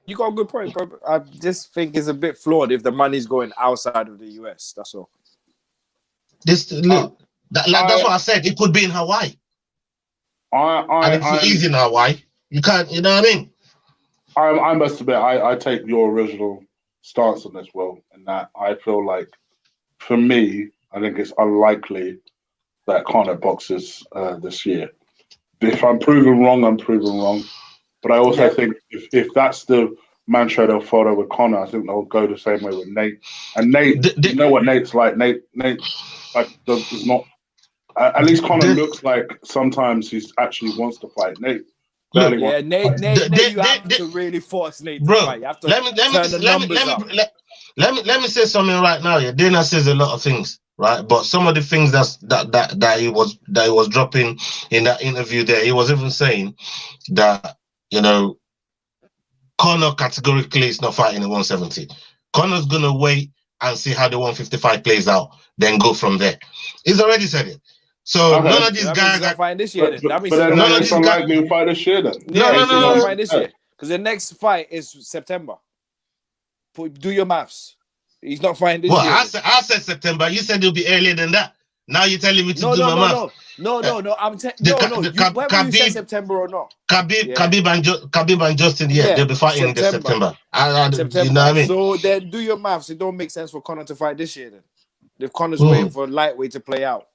you got a good point, bro. I just think it's a bit flawed if the money's going outside of the US. That's all. That's what I said. It could be in Hawaii. And if it is in Hawaii, you can't. You know what I mean? I must admit, I take your original stance on this, Will, and that I feel like, for me, I think it's unlikely that Conor boxes this year. If I'm proven wrong, I'm proven wrong. But I also think if that's the mantra they'll follow with Conor, I think they'll go the same way with Nate. And Nate, you know what Nate's like. Nate, like does not. At least Conor looks like sometimes he actually wants to fight. Nate. Nate, you have to really force Nate to fight. You have to let me say something right now. Yeah, Dana says a lot of things, right? But some of the things that he was dropping in that interview there, he was even saying that, you know, Conor categorically is not fighting at 170. Conor's gonna wait and see how the 155 plays out, then go from there. He's already said it. So none of these guys are fighting this year. But then none of these guys will fight this year. Then no, fight this year because the next fight is September. Do your maths. He's not fighting this year. I said September. You said it'll be earlier than that. Now you're telling me to do my maths. No. I'm whether you said September or not. Khabib and Justin, they'll be fighting this September. September. You know what I mean? So then do your maths. It don't make sense for Conor to fight this year then. If Conor's waiting for lightweight to play out.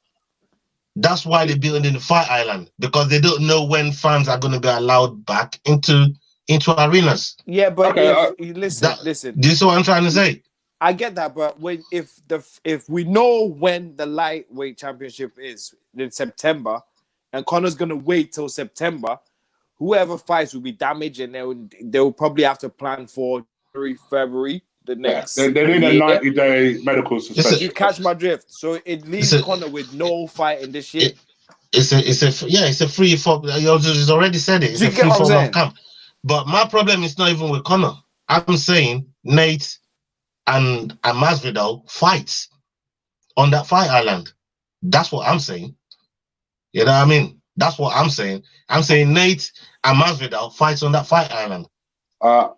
That's why they're building the fight island, because they don't know when fans are going to be allowed back into arenas. Yeah, but listen. Do you see what I'm trying to say? I get that, but if we know when the lightweight championship is in September, and Conor's going to wait till September, whoever fights will be damaged, and they'll probably have to plan for February. The next, they need a 90-day medical suspension. You catch my drift. So it leaves Conor with no fight in this year. It's a free for. He's already said it. It's a free form of camp. But my problem is not even with Conor. I'm saying Nate and Masvidal fights on that fight island. That's what I'm saying. You know what I mean? That's what I'm saying. I'm saying Nate and Masvidal fights on that fight island. I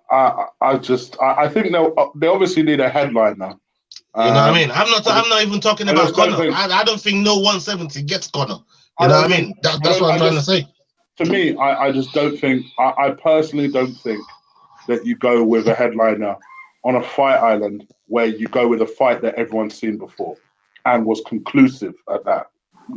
think they obviously need a headline now. You know what I mean? I'm not even talking about Conor. I don't think no 170 gets Conor. You know what I mean? That's what I'm trying to say. To me, I just don't think. I personally don't think that you go with a headliner on a fight island where you go with a fight that everyone's seen before and was conclusive at that.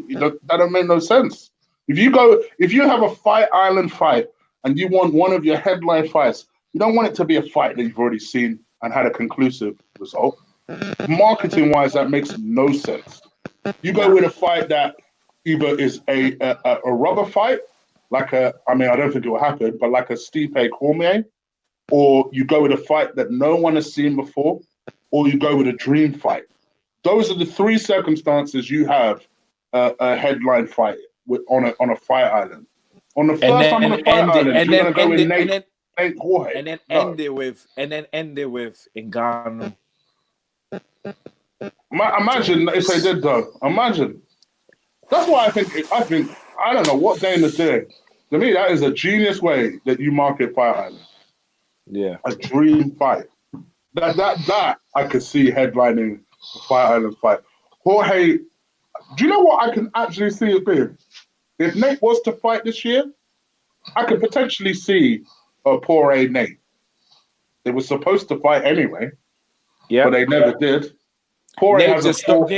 That don't make no sense. If you have a Fight Island fight and you want one of your headline fights, you don't want it to be a fight that you've already seen and had a conclusive result. Marketing wise, that makes no sense. You go with a fight that either is a rubber fight, I don't think it will happen, but like a Stipe Cormier, or you go with a fight that no one has seen before, or you go with a dream fight. Those are the three circumstances you have a headline fight on a Fight Island. On the first time on a Fight Island, you're going to go with Nate Jorge. And then end it with Nganganu. Imagine if they did though. Imagine. That's why I think I don't know what Dana's doing. To me, that is a genius way that you market Fight Island. Yeah. A dream fight. That I could see headlining a Fight Island fight. Jorge, do you know what I can actually see it being? If Nate was to fight this year, I could potentially see a Poirier Nate. They were supposed to fight anyway, but they never did. Poirier Nate just walked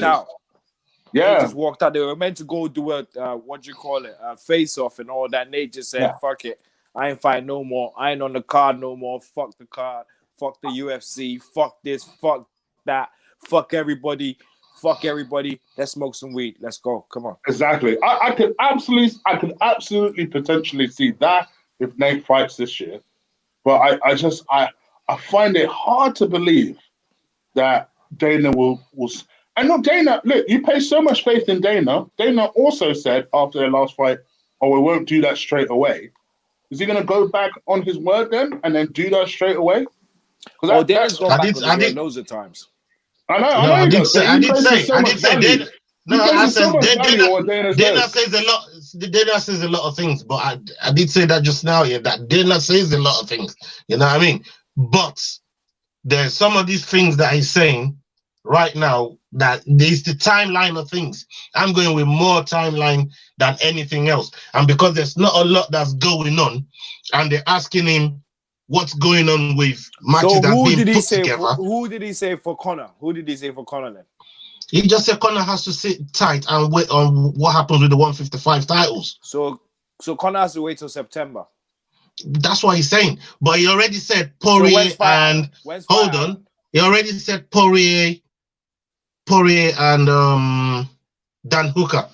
out. Yeah, Nate just walked out. They were meant to go do a face off and all that. Nate just said, "Fuck it, I ain't fighting no more. I ain't on the card no more. Fuck the card. Fuck the UFC. Fuck this. Fuck that. Fuck everybody. Fuck everybody. Let's smoke some weed. Let's go. Come on." Exactly. I could absolutely potentially see that if Nate fights this year, but I find it hard to believe that Dana will. And look, Dana, you place so much faith in Dana. Dana also said after their last fight, "Oh, we won't do that straight away." Is he going to go back on his word then and then do that straight away? Dana's gone back on his word loads of times. I know. I did say. Dana says a lot of things, but I did say that just now. Yeah, that Dana says a lot of things. You know what I mean? But there's some of these things that he's saying right now that there's the timeline of things. I'm going with more timeline than anything else, and because there's not a lot that's going on, and they're asking him what's going on with matches that being put together. Who did he say for Conor? Who did he say for Conor then? He just said Conor has to sit tight and wait on what happens with the 155 titles. So Conor has to wait till September. That's what he's saying. But he already said Poirier and hold on. He already said Poirier and Dan Hooker.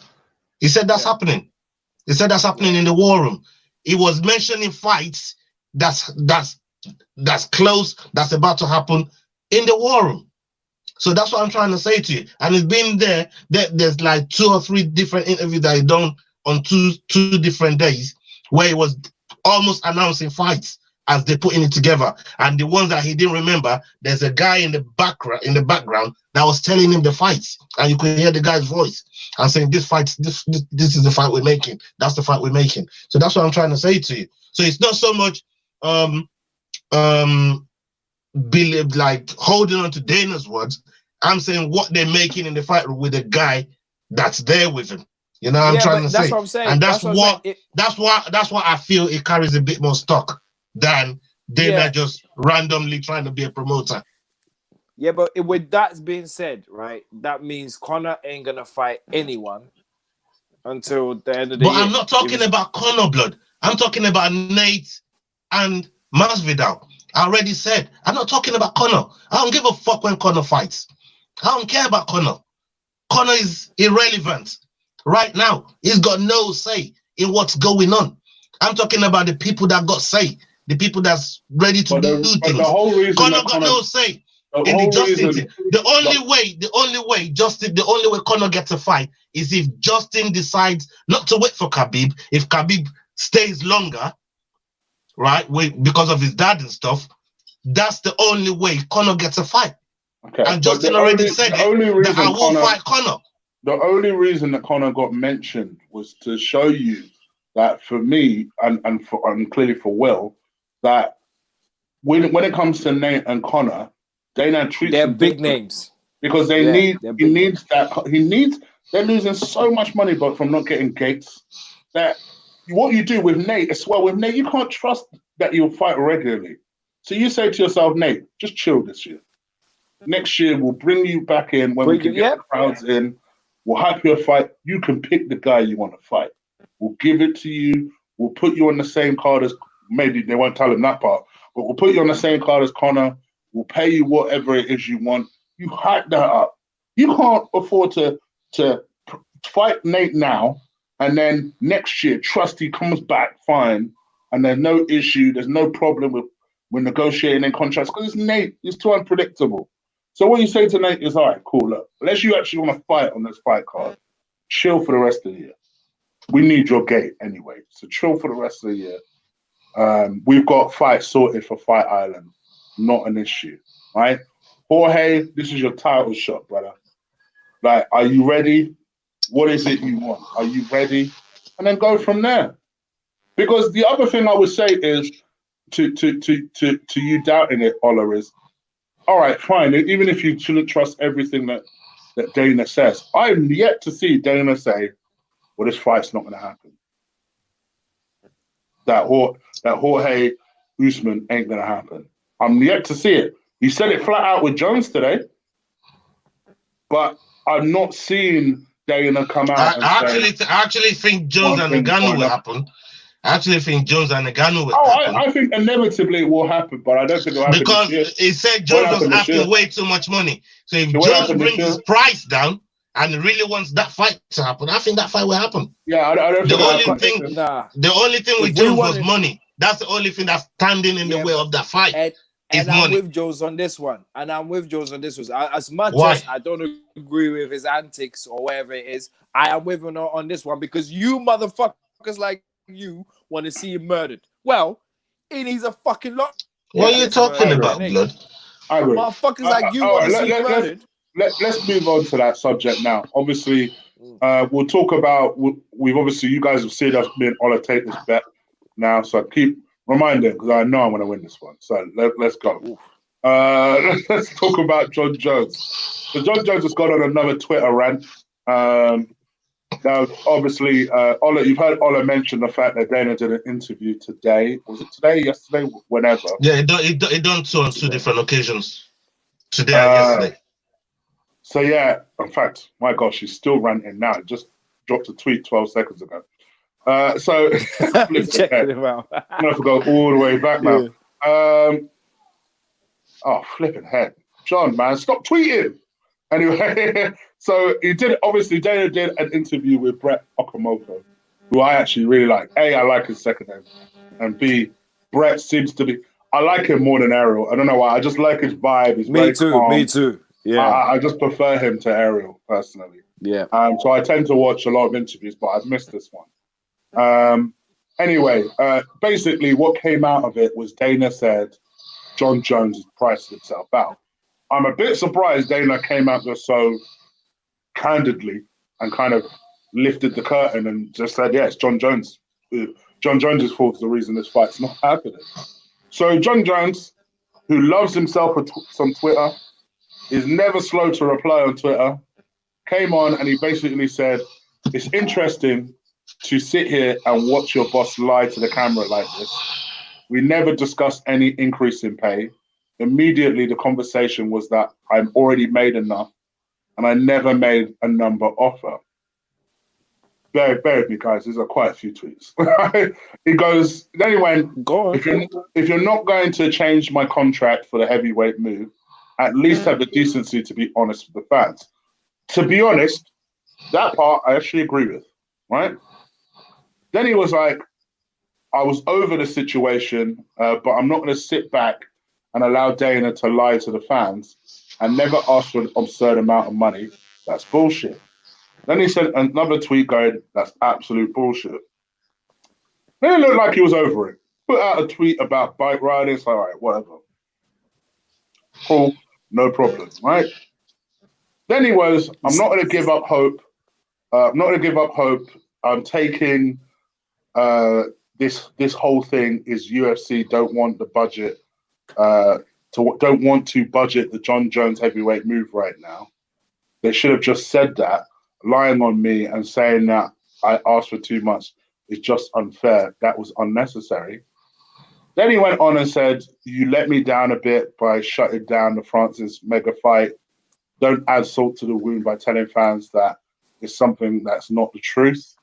He said that's happening. He said that's happening in the war room. He was mentioning fights that's close, that's about to happen in the war room. So that's what I'm trying to say to you. And it's been there's like 2 or 3 different interviews that he done on two different days where he was almost announcing fights as they're putting it together. And the ones that he didn't remember, there's a guy in the background that was telling him the fights, and you could hear the guy's voice and saying, this is the fight we're making. That's the fight we're making. So that's what I'm trying to say to you. So it's not so much believe like holding on to Dana's words. I'm saying what they're making in the fight with a guy that's there with him. You know what I'm trying to say? That's what I'm saying. And that's why I feel it carries a bit more stock than Dana just randomly trying to be a promoter. Yeah, but with that being said, right, that means Conor ain't gonna fight anyone until the end of the year. But I'm not talking about Conor, blood. I'm talking about Nate and Masvidal. I already said, I'm not talking about Conor. I don't give a fuck when Conor fights. I don't care about Conor. Conor is irrelevant right now. He's got no say in what's going on. I'm talking about the people that got say, the people that's ready to do things. Conor got no say in the Justin thing. The only way Conor gets a fight is if Justin decides not to wait for Khabib. If Khabib stays longer, right, because of his dad and stuff, that's the only way Conor gets a fight. Okay. And Justin already said that I will fight Conor. The only reason that Conor got mentioned was to show you that for me and clearly for Will, that when it comes to Nate and Conor, Dana treats them big names because they're losing so much money, but from not getting gates. That what you do with Nate as well. With Nate, you can't trust that you'll fight regularly. So you say to yourself, Nate, just chill this year. Next year we'll bring you back in when we can get the crowds in. We'll hype your fight. You can pick the guy you want to fight. We'll give it to you. We'll put you on the same card as, maybe they won't tell him that part, but we'll put you on the same card as Conor. We'll pay you whatever it is you want. You hype that up. You can't afford to fight Nate now, and then next year, trust he comes back fine, and there's no issue, there's no problem with negotiating in contracts, because it's Nate. It's too unpredictable. So what you say to Nate is, all right, cool, look, unless you actually want to fight on this fight card, chill for the rest of the year. We need your gate anyway, so chill for the rest of the year. We've got fights sorted for Fight Island. Not an issue, right? Jorge, this is your title shot, brother. Like, are you ready? What is it you want? Are you ready? And then go from there. Because the other thing I would say is, to you doubting it, Ola, is, all right, fine. Even if you shouldn't trust everything that Dana says, I'm yet to see Dana say, well, this fight's not going to happen. That Jorge Usman ain't going to happen. I'm yet to see it. He said it flat out with Jones today, but I'm not seeing Dana come out I actually think Jones and Nganganu will happen. I actually think Jones and Nganganu will happen. I think inevitably it will happen, but I don't think it will happen because this year. He said Jones was asking way too much money. So if Jones brings his price down and really wants that fight to happen, I think that fight will happen. Yeah, I don't think the only thing with Jones was money. That's the only thing that's standing in the way of that fight. And I'm with Jones on this one. As much as I don't agree with his antics or whatever it is, I am with him on this one because you motherfuckers like you want to see him murdered. Well, he needs a fucking lot. What are you talking about, blood? I agree. Motherfuckers like you want to see him murdered. Let's move on to that subject now. Obviously, we'll talk about. We've obviously, you guys have seen us being Ola take this bet now, so I keep reminding because I know I'm going to win this one. So let's go. Let's talk about Jon Jones. So Jon Jones has gone on another Twitter rant. Now, obviously, Ola, you've heard Ola mention the fact that Dana did an interview today. Was it today, yesterday, whenever? Yeah, he done two on two different occasions. Today and yesterday. So, yeah, in fact, my gosh, he's still ranting now. He just dropped a tweet 12 seconds ago. So, checking him out. I'm going to go all the way back now. Flipping heck. John, man, stop tweeting. Anyway, so Dana did an interview with Brett Okamoto, who I actually really like. A, I like his second name. And B, Brett seems to be, I like him more than Ariel. I don't know why. I just like his vibe. He's me too. Yeah. I just prefer him to Ariel, personally. Yeah. So I tend to watch a lot of interviews, but I've missed this one. Anyway, basically what came out of it was Dana said Jon Jones has priced himself out. I'm a bit surprised Dana came out just so candidly and kind of lifted the curtain and just said, yes, Jon Jones. Jon Jones' fault is the reason this fight's not happening. So Jon Jones, who loves himself on Twitter, is never slow to reply on Twitter, came on and he basically said, it's interesting to sit here and watch your boss lie to the camera like this. We never discussed any increase in pay. Immediately, the conversation was that I'm already made enough and I never made a number offer. Bear with me, guys. These are quite a few tweets. He goes, then he went, if you're not going to change my contract for the heavyweight move, at least have the decency to be honest with the fans. To be honest, that part I actually agree with, right? Then he was like, I was over the situation, but I'm not going to sit back and allow Dana to lie to the fans and never ask for an absurd amount of money. That's bullshit. Then he sent another tweet going, that's absolute bullshit. Then it looked like he was over it. Put out a tweet about bike riding. It's all right, whatever. Cool, no problem, right? Then he was, I'm not going to give up hope. I'm not going to give up hope. I'm taking this whole thing is UFC don't want the budget don't want to budget the Jon Jones heavyweight move right now. They should have just said that. Lying on me and saying that I asked for too much is just unfair. That was unnecessary. Then he went on and said, you let me down a bit by shutting down the Francis mega fight. Don't add salt to the wound by telling fans that is something that's not the truth.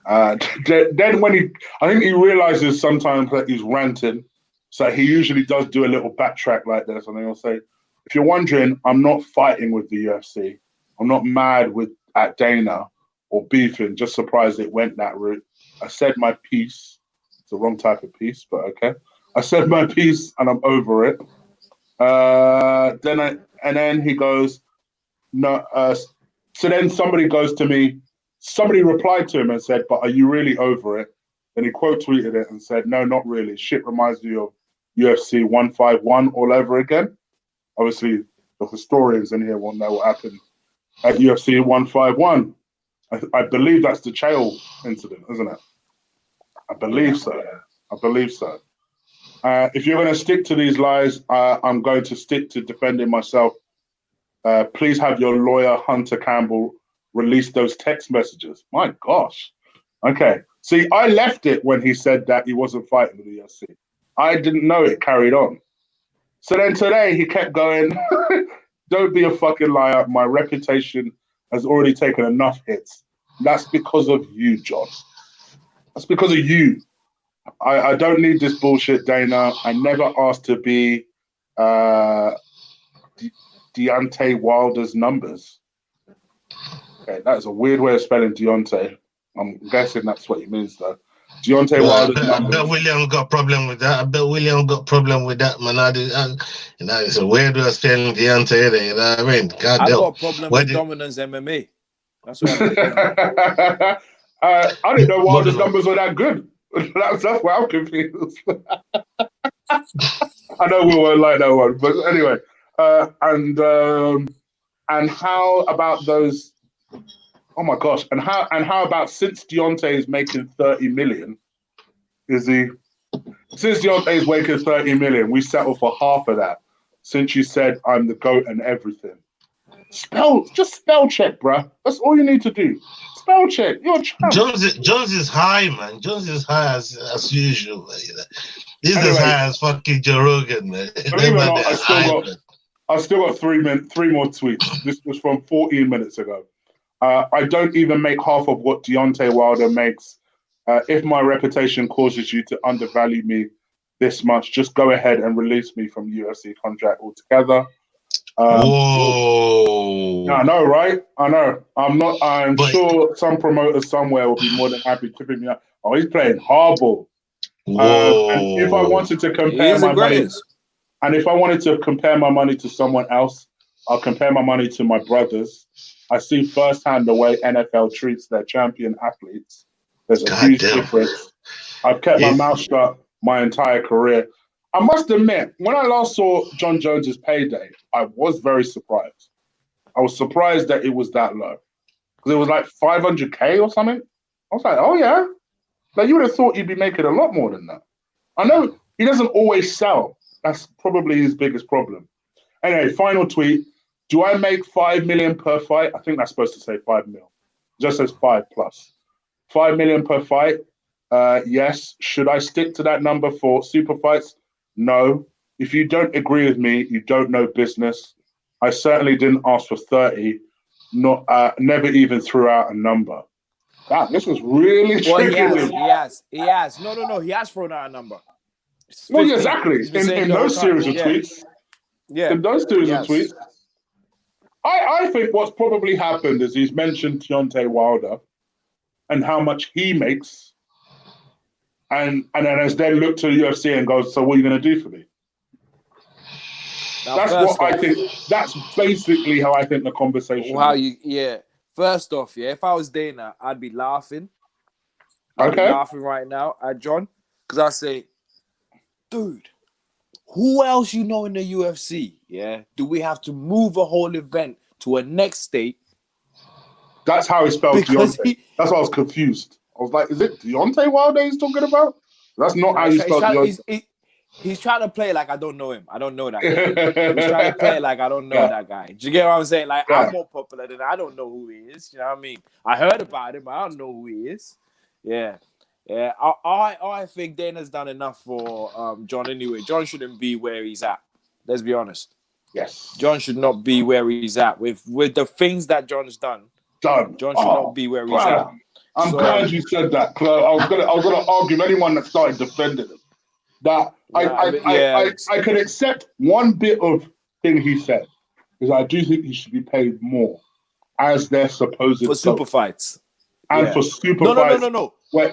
Then when I think he realizes sometimes that he's ranting, so he usually does do a little backtrack like this, and he'll say, "If you're wondering, I'm not fighting with the UFC. I'm not mad at Dana or beefing. Just surprised it went that route. I said my piece. It's the wrong type of piece, but okay. I said my piece, and I'm over it." Then he goes, "No." So then somebody replied to him and said, "But are you really over it?" Then he quote tweeted it and said, "No, not really. Shit reminds me of UFC 151 all over again." Obviously, the historians in here will know what happened at UFC 151. I believe that's the Chael incident, isn't it? I believe so. If you're going to stick to these lies, I'm going to stick to defending myself. Please have your lawyer, Hunter Campbell, release those text messages. My gosh. Okay. See, I left it when he said that he wasn't fighting with the UFC. I didn't know it carried on. So then today he kept going, "Don't be a fucking liar. My reputation has already taken enough hits. That's because of you, Jon. That's because of you. I don't need this bullshit, Dana. I never asked to be Deontay Wilder's numbers." Okay, that is a weird way of spelling Deontay. I'm guessing that's what he means, though. Deontay Wilder's numbers. I bet William got problem with that. Man. It's a weird way of spelling Deontay. You know what I mean? God I damn. got a problem with Dominance MMA. That's what I got. I didn't know Wilder's numbers were that good. That's why I'm confused. I know we won't like that one, but anyway. And how about those? Oh my gosh! And how about since Deontay is making 30 million? Since Deontay is making 30 million, we settle for half of that. Since you said I'm the GOAT and everything, just spell check, bruh. That's all you need to do. Spell check. You're a champ. Jones is high, man. Jones is high as usual. He's as high as fucking Joe Rogan, man. Believe it or not, I still got 3 more tweets. This was from 14 minutes ago. I don't even make half of what Deontay Wilder makes. If my reputation causes you to undervalue me this much, just go ahead and release me from UFC contract altogether. Whoa! I know, right? I know. I'm sure some promoter somewhere will be more than happy to pick me up. Oh, he's playing hardball. And if I wanted to compare my money, and if I wanted to compare my money to someone else, I'll compare my money to my brothers. I see firsthand the way NFL treats their champion athletes. There's a huge difference. I've kept my mouth shut my entire career. I must admit, when I last saw Jon Jones's payday, I was very surprised. I was surprised that it was that low. Because it was like 500K or something. I was like, oh yeah. Like you would have thought you'd be making a lot more than that. I know he doesn't always sell. That's probably his biggest problem. Anyway, final tweet. Do I make 5 million per fight? I think that's supposed to say 5 mil. It just says 5 plus. 5 million per fight? Yes. Should I stick to that number for super fights? No. If you don't agree with me, you don't know business. I certainly didn't ask for 30. Never even threw out a number. God, this was really tricky. He has. No. He has thrown out a number. Well, yeah, exactly. In those series of tweets. Yeah. In those series of tweets. I think what's probably happened is he's mentioned Deontay Wilder and how much he makes. And then has then looked to the UFC and goes, so what are you going to do for me? Now, I think. That's basically how I think the conversation First off, if I was Dana, I'd be laughing. I'd be laughing right now at Jon. Because I say, dude, who else you know in the UFC? Yeah. Do we have to move a whole event to a next state? That's how he spells Deontay. That's why I was confused. I was like, is it Deontay Wilder he's talking about? That's not how you spell Deontay. He's trying to play like I don't know him. I don't know that guy. He's trying to play like I don't know that guy. Do you get what I'm saying? Like, I'm more popular than I don't know who he is. You know what I mean? I heard about him, but I don't know who he is. Yeah. I think Dana's done enough for Jon anyway. Jon shouldn't be where he's at. Let's be honest. Yes. Jon should not be where he's at. With the things that Jon's done, done. Jon should not be where he's at. I'm glad you said that, Claire. I was gonna argue with anyone that started defending him. That I could accept one bit of thing he said, because I do think he should be paid more as their supposed for super fights. And for super fights. No. Where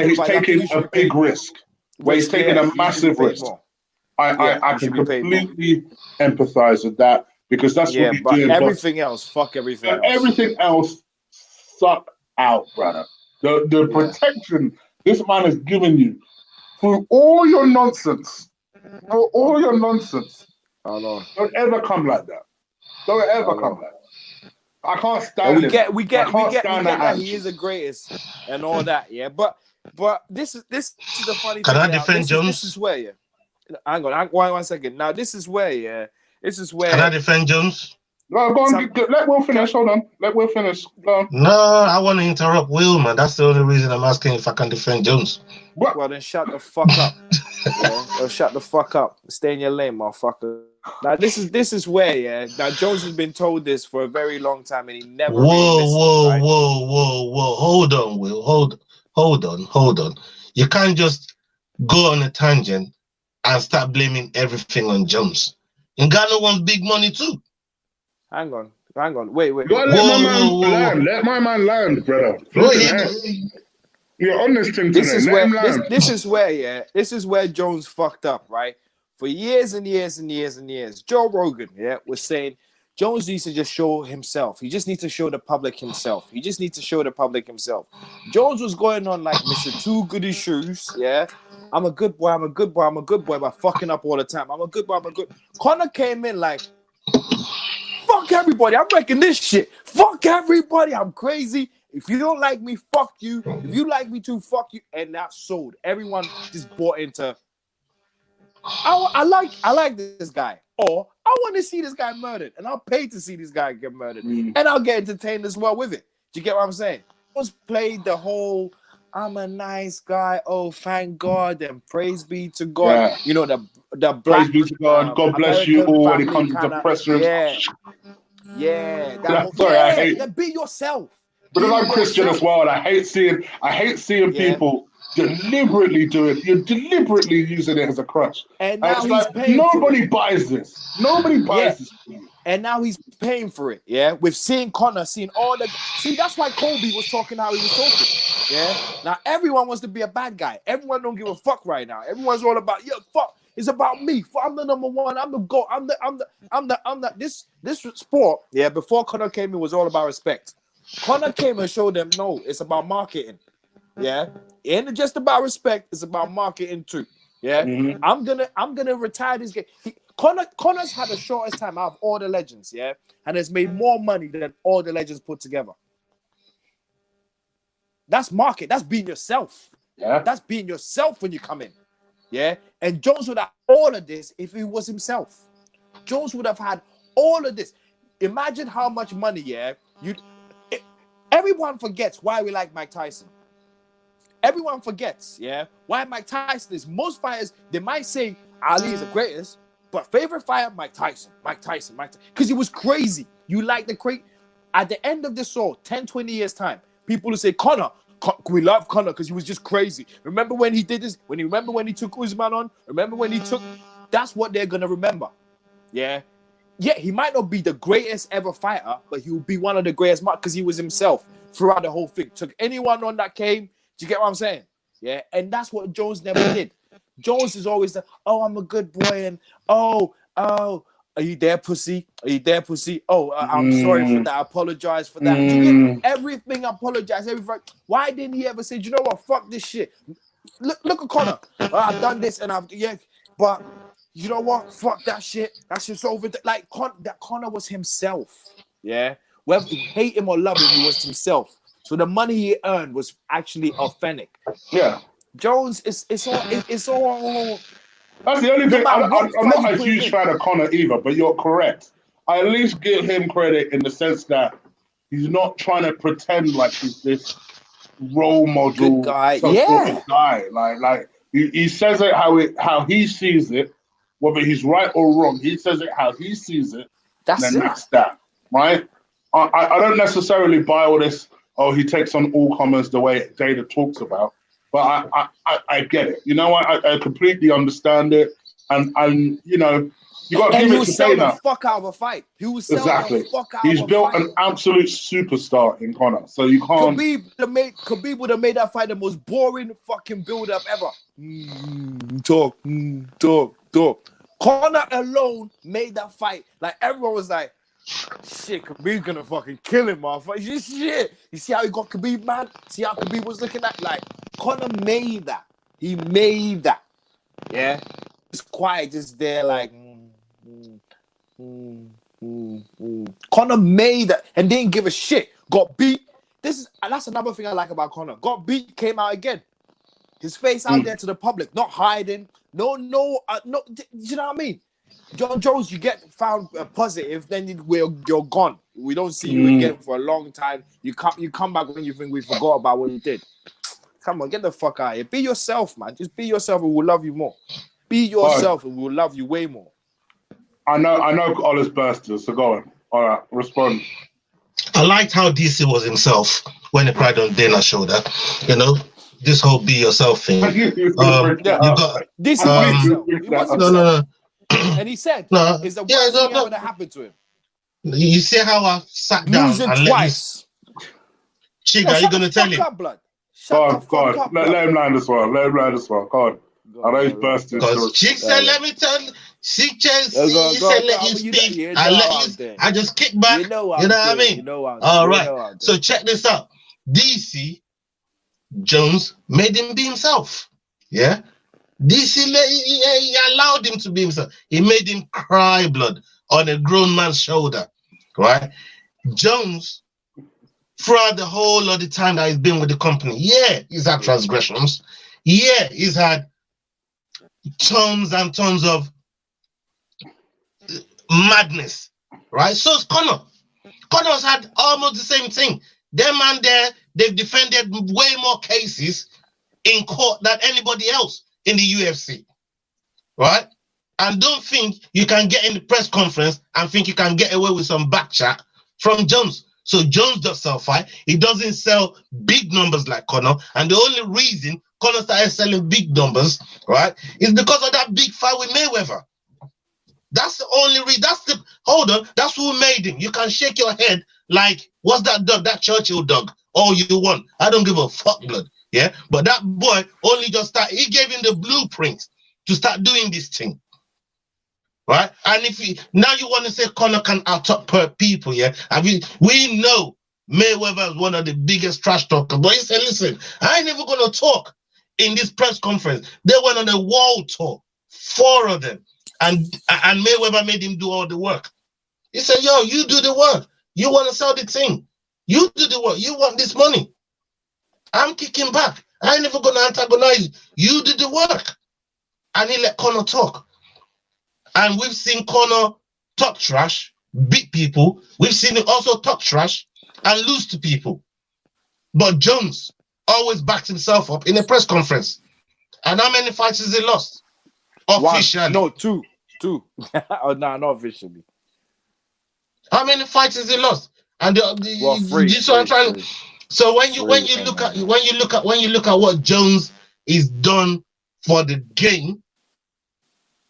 he's taking a big risk. Where he's taking a massive risk. I can completely empathize with that, because that's what you're doing. Everything else, fuck everything else. Everything else, suck out, brother. The protection this man has given you through all your nonsense. All your nonsense. I know. Don't ever come like that. Don't ever come like that. I can't stand it. We get that he is the greatest and all that, yeah. But this is the funny thing. Can I defend Jones? This is where, yeah. Hang on, one second. Now this is where, yeah. This is where. Can I defend Jones? No, go on. Let Will finish. Hold on. Let Will finish. Go on. No, I want to interrupt Will, man. That's the only reason I'm asking if I can defend Jones. What? Well, then shut the fuck up. Yeah? Shut the fuck up. Stay in your lane, motherfucker. Now this is where, yeah. Now Jones has been told this for a very long time, and he never. Whoa! Hold on, Will. Hold on. You can't just go on a tangent and start blaming everything on Jones. Nganganu wants big money too. Hang on. Wait. Let my man land, brother. You're on this thing today. This is where Jones fucked up, right? For years and years and years and years, Joe Rogan, yeah, was saying Jones needs to just show himself. He just needs to show the public himself. Jones was going on like Mr. Two Goody Shoes, yeah. I'm a good boy, but fucking up all the time. I'm a good boy. Conor came in like, fuck everybody. I'm wrecking this shit. Fuck everybody. I'm crazy. If you don't like me, fuck you. If you like me too, fuck you. And that sold. Everyone just bought into. I like this guy. Or I want to see this guy murdered, and I'll pay to see this guy get murdered, and I'll get entertained as well with it. Do you get what I'm saying? Was played the whole I'm a nice guy. Oh, thank God, and praise be to God. Yeah. You know the black. Praise be to God. God bless you all when it comes to pressure. Yeah. I hate. Be yourself. Because I'm Christian as well, and I hate seeing people deliberately do it. You're deliberately using it as a crutch. And now he's paying. Nobody buys this. Nobody buys this. And now he's paying for it. Yeah, with seeing Conor, seeing all the. See, that's why Colby was talking how he was talking. Yeah. Now everyone wants to be a bad guy. Everyone don't give a fuck right now. Everyone's all about fuck. It's about me. I'm the number one. I'm the GOAT. I'm the. This sport. Yeah. Before Conor came in, was all about respect. Conor came and showed them, no, it's about marketing. Yeah. It ain't just about respect, it's about marketing too. Yeah. Mm-hmm. I'm gonna retire this game. Conor's had the shortest time out of all the legends, yeah, and has made more money than all the legends put together. That's market, that's being yourself. Yeah. That's being yourself when you come in. Yeah. And Jones would have all of this if he was himself. Jones would have had all of this. Imagine how much money, yeah, everyone forgets why we like Mike Tyson. Everyone forgets, yeah, why Mike Tyson is. Most fighters, they might say Ali is the greatest, but favorite fighter, Mike Tyson. Because he was crazy. You like the crazy. At the end of this all, 10, 20 years time, people will say, Conor, we love Conor because he was just crazy. Remember when he did this? Remember when he took Usman on? Remember when he took... That's what they're going to remember, yeah? Yeah, he might not be the greatest ever fighter, but he will be one of the greatest because he was himself throughout the whole thing. Took anyone on that came. Do you get what I'm saying? Yeah, and that's what Jones never did. Jones is always the, oh, I'm a good boy, and oh, are you there, pussy? Are you there, pussy? Oh, I'm sorry for that. I apologize for that. You get everything. Apologize. Everything. Why didn't he ever say, do you know what? Fuck this shit. Look at Conor. I've done this, and but. You know what? Fuck that shit. That shit's over. Like, Conor was himself. Yeah? Whether you hate him or love him, he was himself. So the money he earned was actually authentic. Yeah. Jones, it's all... That's the only thing. I'm not a huge fan of Conor either, but you're correct. I at least give him credit in the sense that he's not trying to pretend like he's this role model. Good guy. Yeah. Guy. Like he says it how he sees it. Whether he's right or wrong, he says it how he sees it. That's that, right? I don't necessarily buy all this. Oh, he takes on all comers the way Data talks about, but I get it. You know, I completely understand it, and you know, you got to give it to Dana. He will sell the fuck out of a fight. He will sell the fuck out He's of a built fight. an absolute superstar in Conor, so you can't. Khabib would have made that fight the most boring fucking build-up ever. Talk. Conor alone made that fight. Like, everyone was like, shit, Khabib's gonna fucking kill him, motherfucker. Shit. You see how he got Khabib, man? See how Khabib was looking at? Like, Conor made that. He made that. Yeah? Just quiet, just there, like, Conor made that and didn't give a shit. Got beat. And that's another thing I like about Conor. Got beat, came out again. His face out there to the public, not hiding. No. You know what I mean? Jon Jones, you get found positive, then you're gone. We don't see you again for a long time. You come back when you think we forgot about what you did. Come on, get the fuck out of here. Be yourself, man. Just be yourself and we'll love you more. Be yourself and we'll love you way more. I know Ola's bursted, so go on. All right, respond. I liked how DC was himself when he cried on Dana's shoulder. You know, this whole be yourself thing. You got this. No. And he said, "Is the worst thing ever that happened to him." You see how I sat down losing and twice. Chig, are you gonna tell him? God. Let him land as well. Go on. I know he's bursting. Because Chig said, "Let me tell you." He said, "Let you speak." I just kick back. You know what I mean? All right. So check this out. DC Jones made him be himself. Yeah. DC he allowed him to be himself. He made him cry blood on a grown man's shoulder. Right? Jones, throughout the whole of the time that he's been with the company, he's had transgressions. He's had tons and tons of madness, right? So it's Conor. Conor's had almost the same thing. Them and they've defended way more cases in court than anybody else in the UFC, right? And don't think you can get in the press conference and think you can get away with some back chat from Jones. So Jones does sell fight. He doesn't sell big numbers like Conor. And the only reason Conor started selling big numbers, right, is because of that big fight with Mayweather. That's the only reason. That's who made him. You can shake your head like, what's that dog? That Churchill dog. Oh, you won. I don't give a fuck, blood. Yeah, but that boy only just started. He gave him the blueprint to start doing this thing, right? And now you want to say Conor can out-talk per people, yeah? I mean, we know Mayweather is one of the biggest trash talkers, but he said, "Listen, I ain't never gonna talk in this press conference." They went on a world tour, 4 of them, and Mayweather made him do all the work. He said, "Yo, you do the work. You want to sell the thing. You do the work. You want this money. I'm kicking back. I ain't never gonna antagonize you. You did the work." And he let Conor talk. And we've seen Conor talk trash, beat people. We've seen him also talk trash and lose to people. But Jones always backs himself up in a press conference. And how many fights has he lost? Officially. No, two. Oh, no, not officially. How many fights has he lost? And three. So when you look at what Jones is done for the game,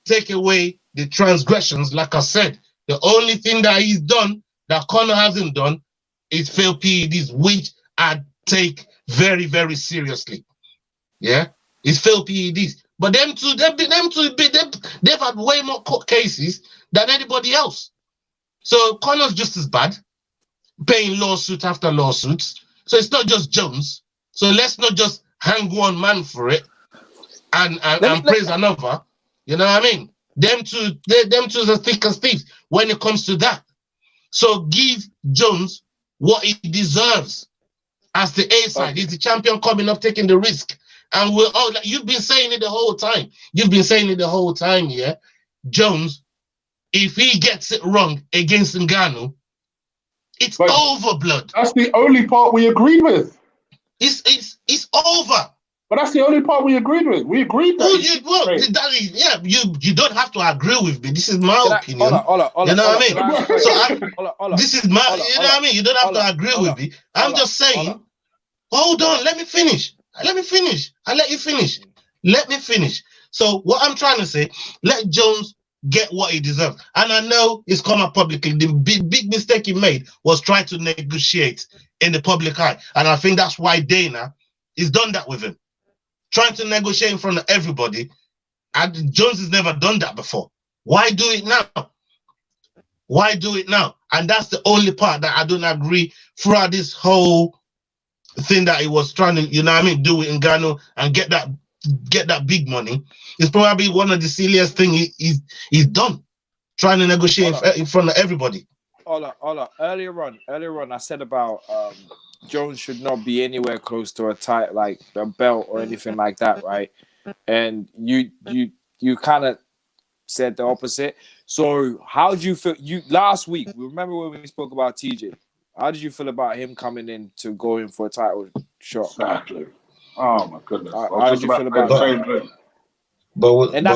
take away the transgressions. Like I said, the only thing that he's done that Conor hasn't done is fail PEDs, which I take very, very seriously. Yeah, it's failed PEDs. But they've had way more court cases than anybody else. So Conor's just as bad, paying lawsuit after lawsuits. So it's not just Jones. So let's not just hang one man for it and praise another. You know what I mean? Them two are thick as thieves when it comes to that. So give Jones what he deserves as the A side. He's the champion coming up, taking the risk. And we're all like, you've been saying it the whole time. Yeah. Jones, if he gets it wrong against Nganganu, it's over, blood. That's the only part we agreed with. It's over. But that's the only part we agreed with. We agreed that. You don't have to agree with me. This is my opinion. You know what I mean? This is my. You know what I mean? You don't have to agree with me. I'm just saying. Hold on. Let me finish. I'll let you finish. Let me finish. So what I'm trying to say, let Jones get what he deserves. And I know it's come out publicly. The big mistake he made was trying to negotiate in the public eye. And I think that's why Dana has done that with him. Trying to negotiate in front of everybody. And Jones has never done that before. Why do it now? Why do it now? And that's the only part that I don't agree throughout this whole thing that he was trying to, you know what I mean, do with Nganganu and get that big money. It's probably one of the silliest things he's done, trying to negotiate in front of everybody. Hold on. Earlier on, I said about Jones should not be anywhere close to a tight, like a belt or anything like that, right? And you kind of said the opposite. So how do you feel? Last week, remember when we spoke about TJ? How did you feel about him coming in to go in for a title shot? Exactly. Oh my goodness. How did you feel about that? But we're not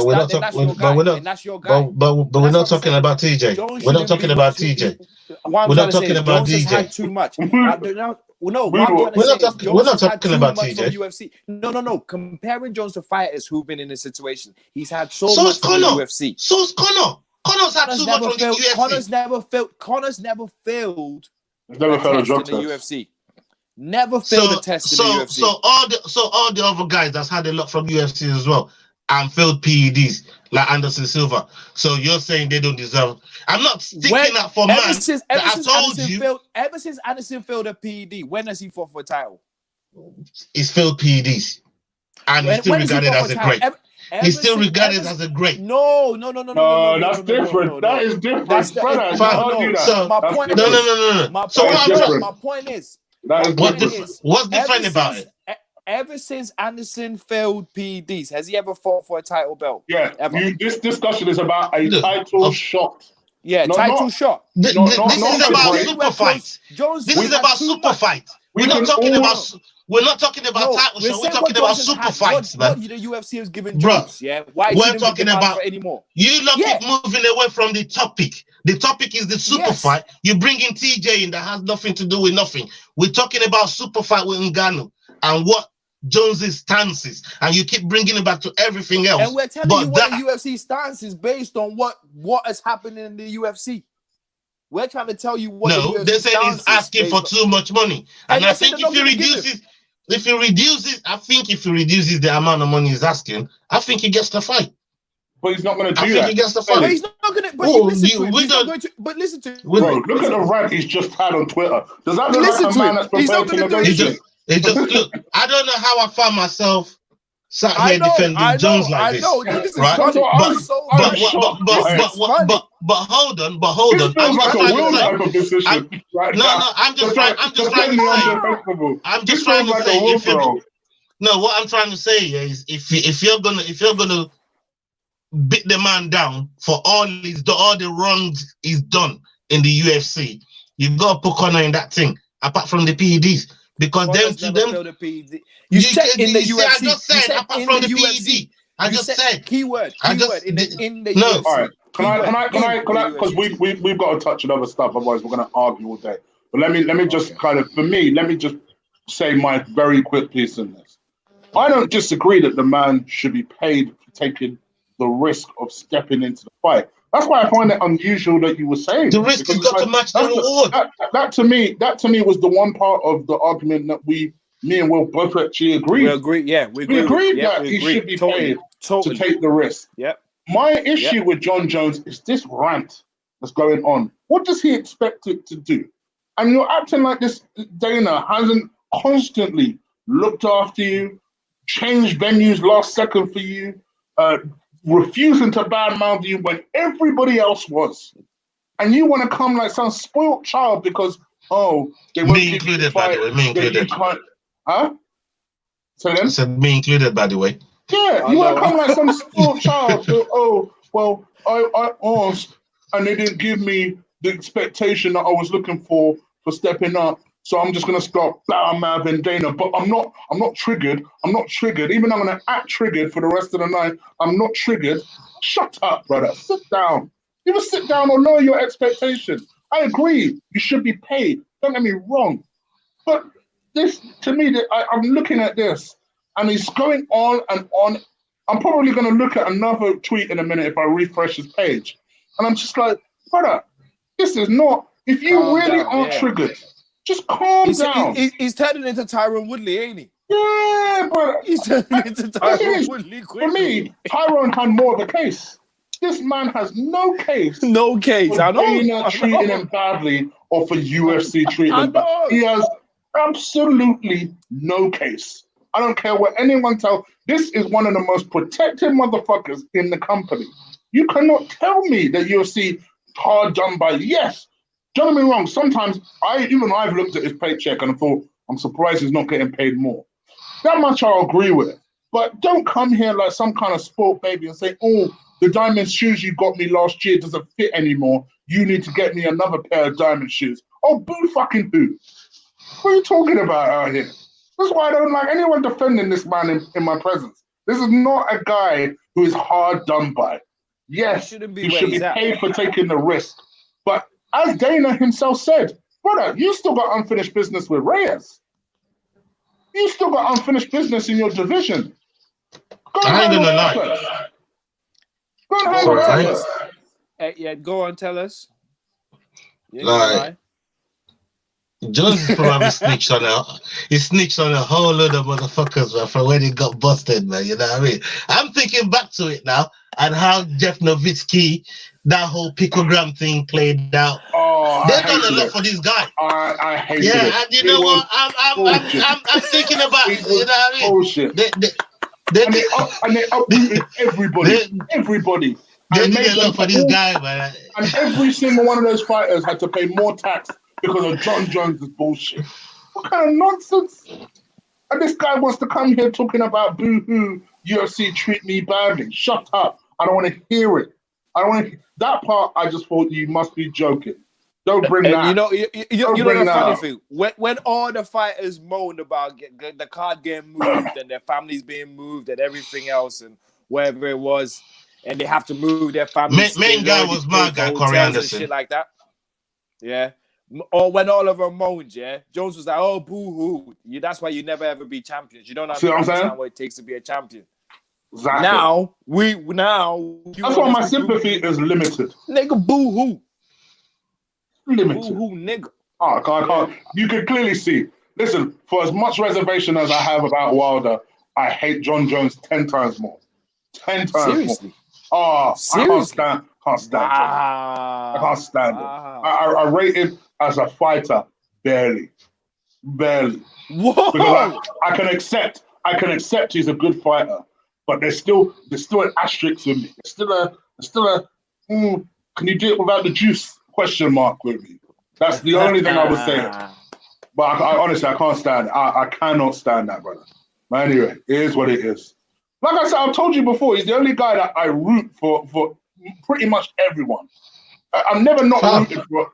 talking about TJ. We're not talking about TJ. We're not talking about DJ. Had too much. We're not talking about TJ. UFC. No. Comparing Jones to fighters who've been in this situation, he's had so much from the UFC. So's Conor. Connor's had too much from the UFC. Connor's never failed. He's never failed a drug test in the UFC. Never failed a test in the UFC. So all the other guys that's had a lot from UFC as well and failed PEDs like Anderson Silva. So you're saying they don't deserve? I'm not sticking up for man. Ever since Anderson failed a PED, when has he fought for a title? He's failed PEDs, and he's still regarded as a great. He's still regarded as a great. No, that's different. That is different. My point is, what's different about it? Ever since Anderson failed PEDs, has he ever fought for a title belt? Yeah, this discussion is about a title shot. Yeah, title shot. This is about super fights. This is about super fights. We're not talking about title shot. We're talking about super fights, man. What the UFC has given Jones, yeah? Why we're talking about anymore? You keep moving away from the topic. The topic is the super fight. You bring in TJ in that has nothing to do with nothing. We're talking about super fight with Nganganu and what Jones's stance is, and you keep bringing it back to everything else. And we're telling you what the UFC stance is based on what has happened in the UFC. We're trying to tell you what. No, they're saying he's asking for too much money, and I think if he reduces the amount of money he's asking, I think he gets the fight. But he's not going to do that. I think he gets the fight. But he's not going to. But listen to him. Bro, look at the rant he's just had on Twitter. Does that look like a man that's prepared to negotiate? It just look. I don't know how I found myself sat here defending Jones like this, right? But hold on. I'm just trying to say. What I'm trying to say is, if you're gonna beat the man down for all the wrongs he's done in the UFC, you've got to put Conor in that thing. Apart from the PEDs. Because you said in the UFC. I just said apart from the PED. I just said keyword in the no. UFC. All right. Can I? Because we've got to touch on other stuff. Otherwise, we're going to argue all day. But let me just say my very quick piece on this. I don't disagree that the man should be paid for taking the risk of stepping into the fight. That's why I find it unusual that you were saying the risk has got to match the reward. That to me was the one part of the argument that me and Will both actually agreed. We agreed that he should be paid to take the risk. Yep. My issue with Jon Jones is this rant that's going on. What does he expect it to do? And you're acting like this Dana hasn't constantly looked after you, changed venues last second for you, refusing to badmouth you when everybody else was. And you want to come like some spoiled child because, they won't me included, by the way. Me included. Huh? So then? I said me included, by the way. Yeah, you want to come like some spoiled child. I asked and they didn't give me the expectation that I was looking for stepping up. So I'm just gonna start mouthing Dana, but I'm not triggered. I'm not triggered. Even though I'm gonna act triggered for the rest of the night, I'm not triggered. Shut up, brother. Sit down. Either sit down or lower your expectation. I agree. You should be paid. Don't get me wrong. But this, to me, I'm looking at this, and he's going on and on. I'm probably gonna look at another tweet in a minute if I refresh his page, and I'm just like, brother, this is not. If you calm really down, aren't triggered. Just calm down. He's turning into Tyron Woodley, ain't he? Yeah, but he's turning into Tyron Woodley quickly. For me, Tyron had more of a case. This man has no case. No case. For Dana treating him badly or for UFC treating him badly. He has absolutely no case. I don't care what anyone tells. This is one of the most protected motherfuckers in the company. You cannot tell me that UFC hard done by. Yes. Don't get me wrong, sometimes I've looked at his paycheck and I thought, I'm surprised he's not getting paid more. That much I'll agree with. But don't come here like some kind of sport baby and say, oh, the diamond shoes you got me last year doesn't fit anymore. You need to get me another pair of diamond shoes. Oh, boo fucking boo. What are you talking about out here? That's why I don't like anyone defending this man in my presence. This is not a guy who is hard done by. Yes, he should be paid for taking the risk. But as Dana himself said, brother, you still got unfinished business with Reyes. You still got unfinished business in your division. Go I ain't gonna lie. Go and handle that. Yeah, go on, tell us. Like, Jones probably snitched on a whole lot of motherfuckers, man, from when he got busted, man. You know what I mean? I'm thinking back to it now and how Jeff Nowitzki, that whole picogram thing played out. Oh, they've done a lot for this guy. I hate it. Yeah, and you know what? I'm thinking about it. You know what I mean? Bullshit. They uprooted everybody. They did a lot for this guy, man. And every single one of those fighters had to pay more tax because of Jon Jones' bullshit. What kind of nonsense? And this guy wants to come here talking about boo-hoo, UFC treat me badly. Shut up. I don't want to hear it. That part, I just thought you must be joking. Don't bring that. You know the funny thing? When all the fighters moaned about the card getting moved and their families being moved and everything else and wherever it was, and they have to move their families. Main guy was my guy, Corey Anderson. Shit like that. Yeah. Or when all of them moaned, yeah, Jones was like, "Oh, boo-hoo! That's why you never ever be champions. You don't understand what it takes to be a champion." Exactly. Now. That's why my sympathy is limited. Nigga, boo-hoo. Limited. Boo-hoo, nigga. I can't. You can clearly see. Listen, for as much reservation as I have about Wilder, I hate Jon Jones 10 times more. 10 times Seriously? more. Oh, Seriously? I can't stand Jon. I can't stand him. I rate him as a fighter barely. Whoa! Because I can accept he's a good fighter, but there's still an asterisk with me. There's still a can you do it without the juice? Question mark with me. That's the only thing I would say. But I honestly, I can't stand it. I cannot stand that, brother. But anyway, it is what it is. Like I said, I've told you before, he's the only guy that I root for pretty much everyone. I've never not rooted for.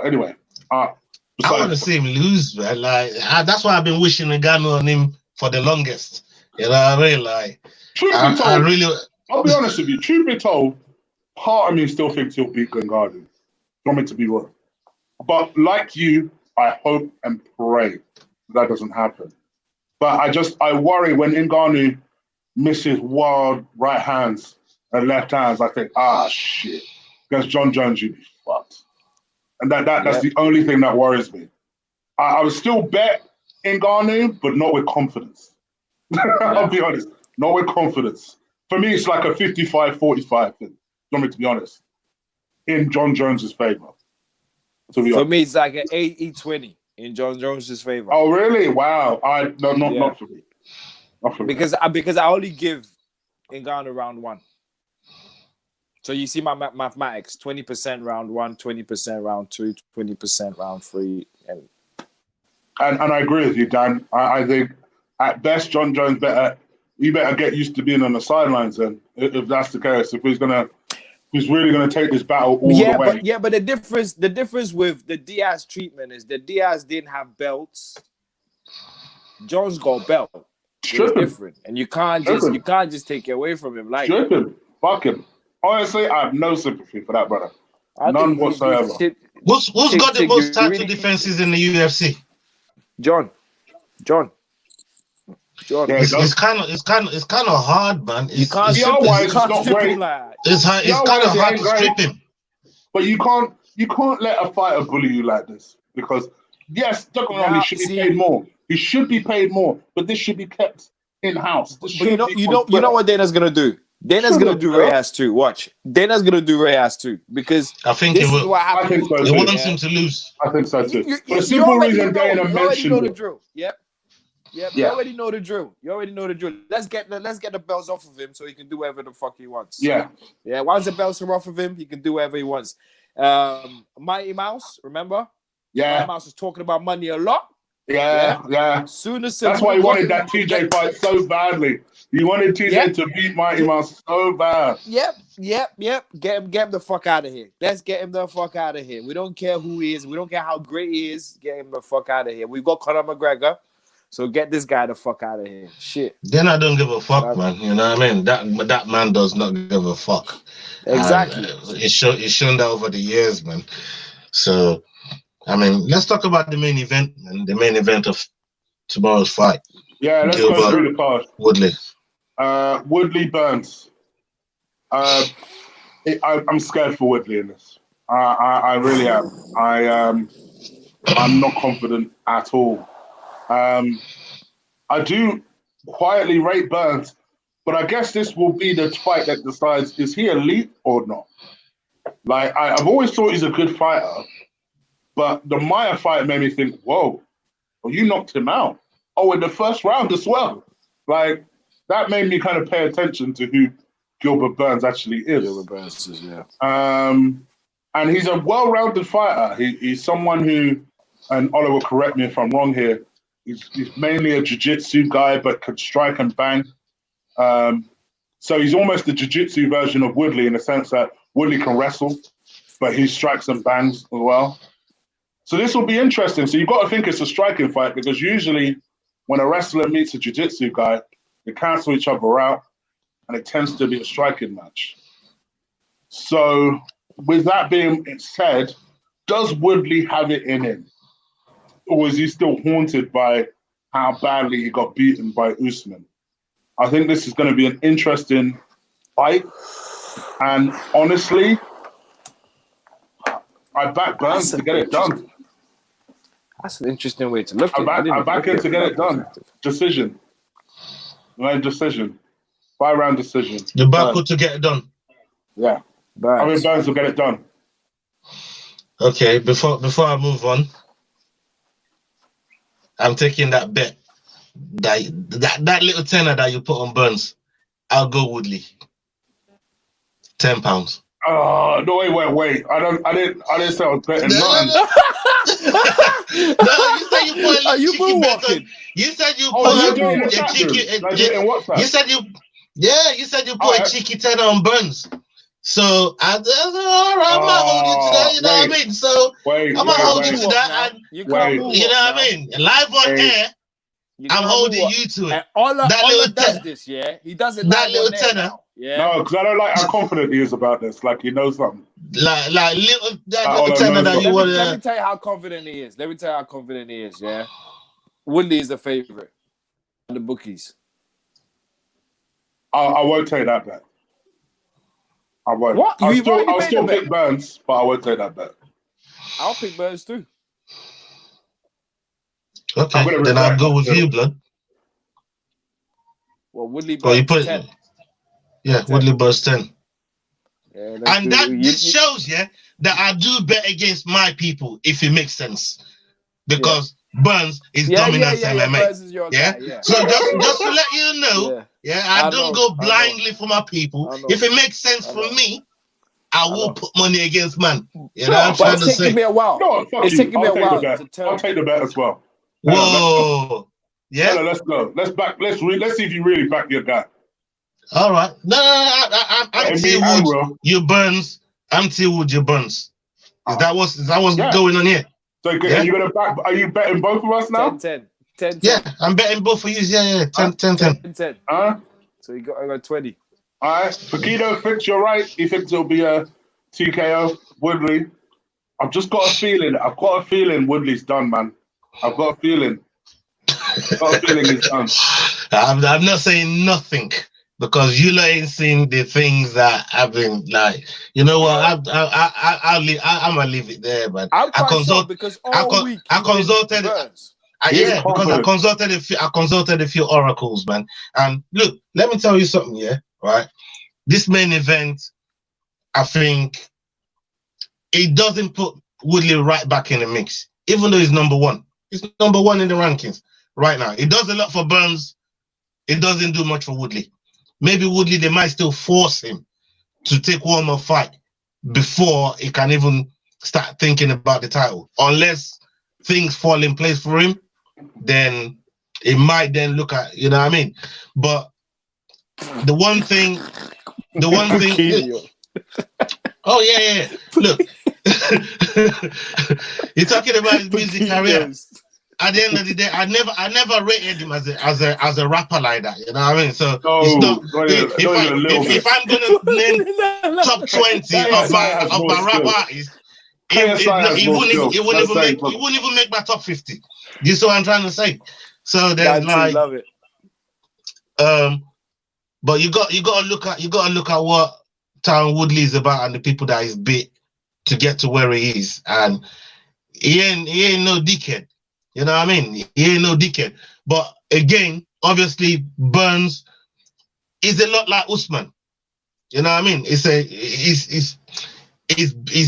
Anyway. I want to see him lose, man. Like that's why I've been wishing Nganganu on him for the longest. You know what I mean? Like, truth be told, I'll be honest with you. Truth be told, part of me still thinks he'll beat Nganganu. Want me to be wrong, but like you, I hope and pray that doesn't happen. But I worry when Nganganu misses wild right hands and left hands. I think, shit, against Jon Jones, you'd be fucked. And that's the only thing that worries me. I would still bet Nganganu, but not with confidence. I'll be honest, not with confidence. For me, it's like a 55-45 thing. Want me to be honest? In Jon Jones' favor. For me, it's like an 80-20 in Jon Jones' favor. Oh, really? Wow. Not for me. Not for me. Because I only give Ngannou round one. So you see my mathematics: 20% round one, 20% round two, 20% round three, and I agree with you, Dan. I think at best Jon Jones better get used to being on the sidelines. Then, if that's the case, if he's gonna. who's really going to take this battle all the way. But the difference with the Diaz treatment is that Diaz didn't have belts. Jones got a belt. It's different, and you can't just take it away from him. Like, strip him, fuck him. Honestly, I have no sympathy for that brother. None whatsoever. Who's got the most title defenses in the UFC? John. Yeah, it's kind of hard, man. You can't strip him. It's not great. It's kind of hard to strip him. But you can't let a fighter bully you like this, because yes, don't get me wrong, he should be paid more. He should be paid more, but this should be kept in house. You know what Dana's gonna do? Dana's gonna do Reyes too. Watch. Dana's gonna do Reyes too, because I think it will. I think so too. They want him to lose. I think so too. For the simple reason Dana mentioned. You know the drill. Yep. You already know the drill. Let's get the belts off of him so he can do whatever the fuck he wants. Yeah. Once the belts are off of him, he can do whatever he wants. Mighty Mouse, remember? Yeah. Mighty Mouse was talking about money a lot. Yeah. Soon as that's why he wanted that TJ fight so badly. He wanted TJ to beat Mighty Mouse so bad. Yep. Get him the fuck out of here. Let's get him the fuck out of here. We don't care who he is. We don't care how great he is. Get him the fuck out of here. We've got Conor McGregor. So get this guy the fuck out of here. Shit. Then I don't give a fuck, man. You know what I mean? That man does not give a fuck. Exactly. It's shown that over the years, man. So, I mean, let's talk about the main event, man. The main event of tomorrow's fight. Yeah, let's go through the card. Woodley. Woodley Burns. I'm scared for Woodley in this. I really am. I'm not confident at all. I do quietly rate Burns, but I guess this will be the fight that decides, is he elite or not? Like, I've always thought he's a good fighter, but the Maya fight made me think, whoa, well, you knocked him out. Oh, in the first round as well. Like, that made me kind of pay attention to who Gilbert Burns actually is. Gilbert Burns is, yeah. And he's a well-rounded fighter. He's someone who, and Ola will correct me if I'm wrong here, he's mainly a jiu-jitsu guy, but can strike and bang. So he's almost the jiu-jitsu version of Woodley in the sense that Woodley can wrestle, but he strikes and bangs as well. So this will be interesting. So you've got to think it's a striking fight, because usually when a wrestler meets a jiu-jitsu guy, they cancel each other out, and it tends to be a striking match. So with that being said, does Woodley have it in him? Or is he still haunted by how badly he got beaten by Usman? I think this is going to be an interesting fight. And honestly, I back Burns to get it done. That's an interesting way to look at it. I back him to get it done. Decision. Decision. 5-round decision. You back to get it done? Yeah. I mean, Burns will get it done. Okay, before I move on, I'm taking that bet. That little tenner that you put on Burns, I'll go Woodley. £10. Oh no! Wait! I didn't say I was betting nothing. No, you said you put a cheeky bet on. You said you put a cheeky. You said you put a cheeky tenner on Burns. So I might hold you to that. You know what I mean? So I might hold you to that. And you know what I mean? Live on air. I'm holding you to it. That little does this, yeah. He does it. That little tenner. Yeah. No, because I don't like how confident he is about this. Like he knows something. Like little tenner that you want. Let me tell you how confident he is. Yeah. Woodley is the favorite. The bookies. I won't take that bet. I won't. What? I'll still pick Burns, but I won't take that bet. I'll pick Burns too. Okay, then I'll go with you, blood. Well, Woodley Burns 10. Yeah, 10. Woodley Burns 10. Yeah, and this shows, that I do bet against my people, if it makes sense. Because Burns is dominant MMA. Burns is your guy, So just to let you know, I don't go blindly for my people. If it makes sense for me, I will put money against man. You know what I'm trying to say? It's taking me a while. It's taking me a while to tell. I'll take the bet as well. Whoa. Let's go. Let's go. Let's see if you really back your guy. All right. No, I'm T Wood. You Burns. I'm T Wood. You Burns. Is that what's going on here? So are you gonna back? Are you betting both of us now? 10-10. Yeah, I'm betting both of you. Yeah. 10-10. So I got 20. All right. Paquito thinks you're right. He thinks it'll be a TKO. Woodley. I've just got a feeling. I've got a feeling Woodley's done, man. I've got a feeling. I've got a feeling he's done. I'm not saying nothing because you ain't seen the things that I've been like. You know what? I'm gonna leave it there, man. I consulted because all week I consulted. Because I consulted a few oracles, man. And look, let me tell you something, yeah, right? This main event, I think, it doesn't put Woodley right back in the mix, even though he's number one. He's number one in the rankings right now. It does a lot for Burns. It doesn't do much for Woodley. Maybe Woodley, they might still force him to take one more fight before he can even start thinking about the title. Unless things fall in place for him, then it might then look at, you know what I mean? But the one thing, oh yeah. Look, you're talking about his music career. At the end of the day, I never rated him as a rapper like that. You know what I mean? So it's not. If I'm gonna name top 20 of my rap artists, he wouldn't even make my top 50. You see what I'm trying to say? So there's like, love it. But you got to look at what Tyron Woodley is about and the people that he's beat to get to where he is, and he ain't no dickhead. You know what I mean? He ain't no dickhead. But again, obviously, Burns is a lot like Usman. You know what I mean? He's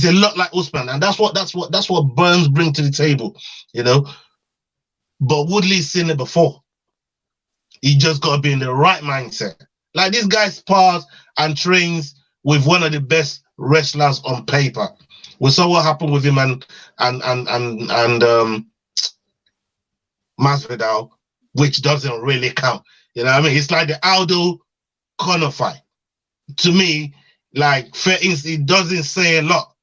a lot like Usman, and that's what Burns brings to the table. You know, but Woodley's seen it before. He just got to be in the right mindset. Like this guy spars and trains with one of the best wrestlers on paper. We saw what happened with him and Masvidal, which doesn't really count. You know what I mean? It's like the Aldo Conor fight. To me, like, it doesn't say a lot,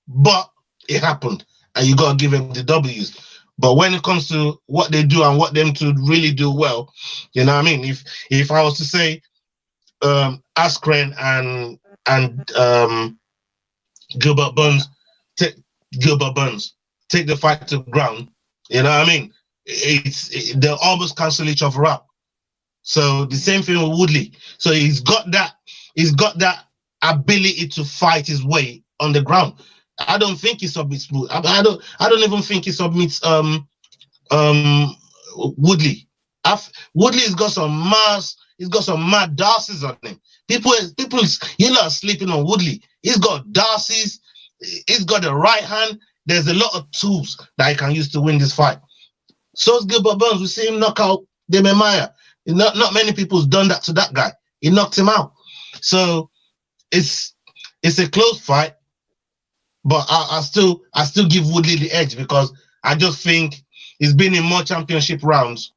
but it happened, and you got to give them the W's. But when it comes to what they do and what them to really do well, you know what I mean? If I was to say Askren and Gilbert Burns, take the fight to ground, you know what I mean? They almost cancel each other out. So the same thing with Woodley. So he's got that ability to fight his way on the ground. I don't think he submits smooth. I don't even think he submits Woodley. Woodley's got some mass. He's got some mad Darcys on him. People, you're not sleeping on Woodley. He's got Darcys. He's got the right hand. There's a lot of tools that he can use to win this fight. So's Gilbert Burns. We see him knock out Damian Maia. Not many people's done that to that guy. He knocked him out. So it's a close fight, but I still give Woodley the edge because I just think he's been in more championship rounds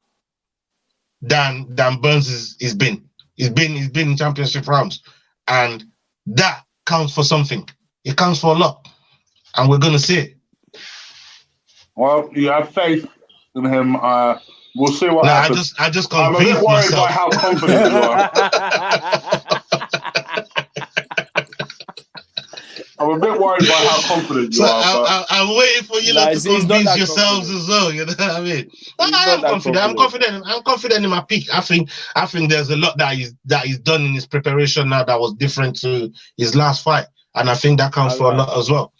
than Burns has been. He's been in championship rounds, and that counts for something. It counts for a lot, and we're gonna see it. Well, you have faith in him. We'll see what happens. I just I'm a bit worried by how confident you are. I'm a bit worried by how confident you are. I'm waiting for you to convince yourselves as well. You know what I mean? I'm confident. I'm confident in my pick. I think there's a lot that he's done in his preparation now that was different to his last fight, and I think that counts for a lot as well.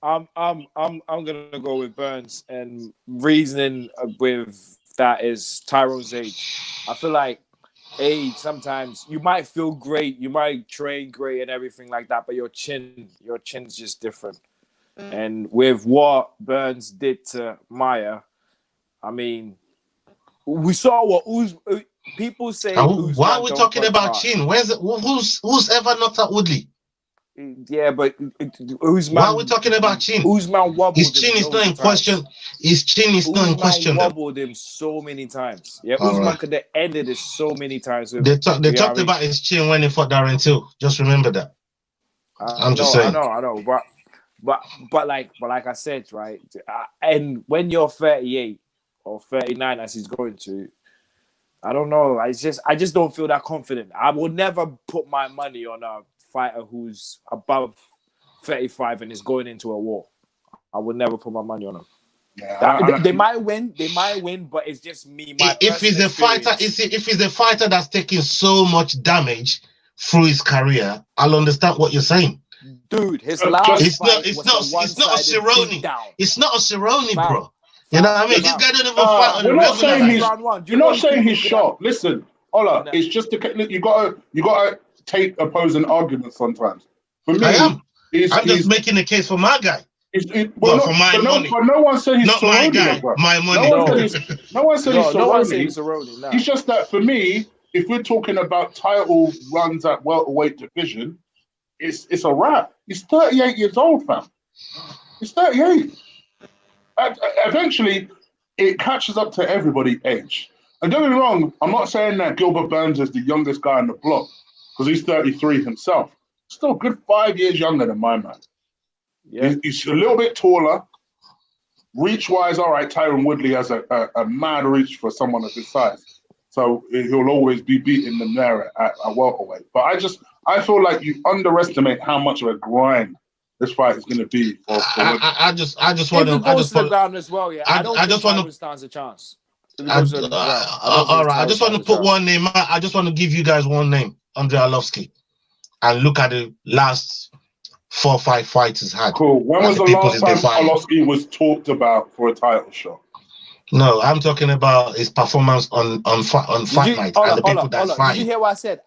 I'm gonna go with Burns, and reasoning with that is Tyrone's age. I feel like age, sometimes you might feel great, you might train great and everything like that, but your chin's just different. And with what Burns did to Maia, I mean, we saw what people say. Why are we talking about chin? Who's ever knocked out Woodley? Yeah, but Usman. Why are we talking about chin? Usman wobbled. His chin is not in question. His chin is not in question. Usman wobbled him so many times. Yeah, Usman could have ended it so many times. They talked about his chin when he fought Darren Till. Just remember that. I'm just saying. I know, but like I said, right? And when you're 38 or 39, as he's going to, I don't know. I just don't feel that confident. I will never put my money on a fighter who's above 35 and is going into a war. I would never put my money on him. Yeah, they might win, but it's just me. If he's a fighter, if he's a fighter that's taking so much damage through his career, I'll understand what you're saying. Dude, his last it's not a Cerrone. It's not a Cerrone, bro. You know what I mean? This guy don't even fight on the regular. You're not saying he's shot. Listen, Ola, it's just you gotta take opposing arguments sometimes. For me, I'm just making a case for my guy. For my money. But no one said he's not Cerrone, my guy. bro. My money. No one said he's Cerrone. No. It's just that for me, if we're talking about title runs at welterweight division, it's a wrap. He's 38 years old, fam. He's 38. Eventually, it catches up to everybody's age. And don't get me wrong, I'm not saying that Gilbert Burns is the youngest guy on the block, because he's 33 himself. Still a good 5 years younger than my man. Yeah. He's a little bit taller. Reach-wise, all right, Tyron Woodley has a mad reach for someone of his size. So he'll always be beating them there at welterweight. But I feel like you underestimate how much of a grind this fight is going to be. I just want to. If it goes to the ground as well, yeah. I just want to stand a chance. All right, I just want to put one name. I just want to give you guys one name, Andrei Arlovski, and look at the last 4 or 5 fights he's had. Cool. When was the last time Arlovski was talked about for a title shot? No, I'm talking about his performance on fight night and the people that fight. Did you hear what I said?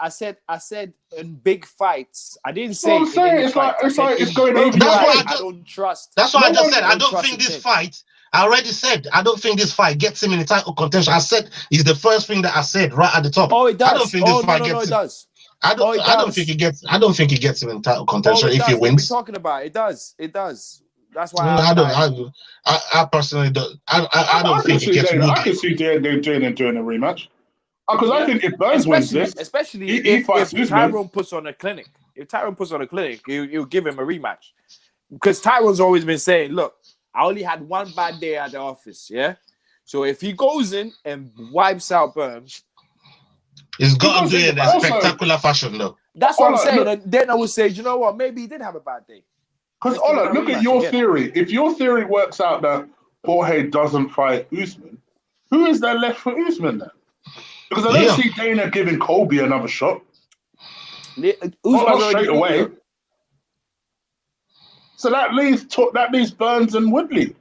I said in big fights. I didn't say. It's going over. I don't trust. That's what I just said. I don't think this fight. I already said I don't think this fight gets him in the title contention. I said it's the first thing that I said right at the top. Oh, it does. I don't think this fight gets him. It does. I don't think he gets. I don't think he gets him in title contention if he wins. What are we talking about? It does. That's why I personally don't. I don't think he gets. I can see doing a rematch. Because I think if Burns wins this, especially if Tyrone puts on a clinic, he'll give him a rematch. Because Tyrone's always been saying, "Look, I only had one bad day at the office, yeah. So if he goes in and wipes out Burns, he's got to do it in a spectacular fashion, though." That's what I'm saying. And then I would say, you know what? Maybe he did have a bad day. Because Ola, look at your theory. If your theory works out that Jorge doesn't fight Usman, who is there left for Usman then? Because I don't see Dana giving Colby another shot. Not straight away. So that leaves Burns and Woodley.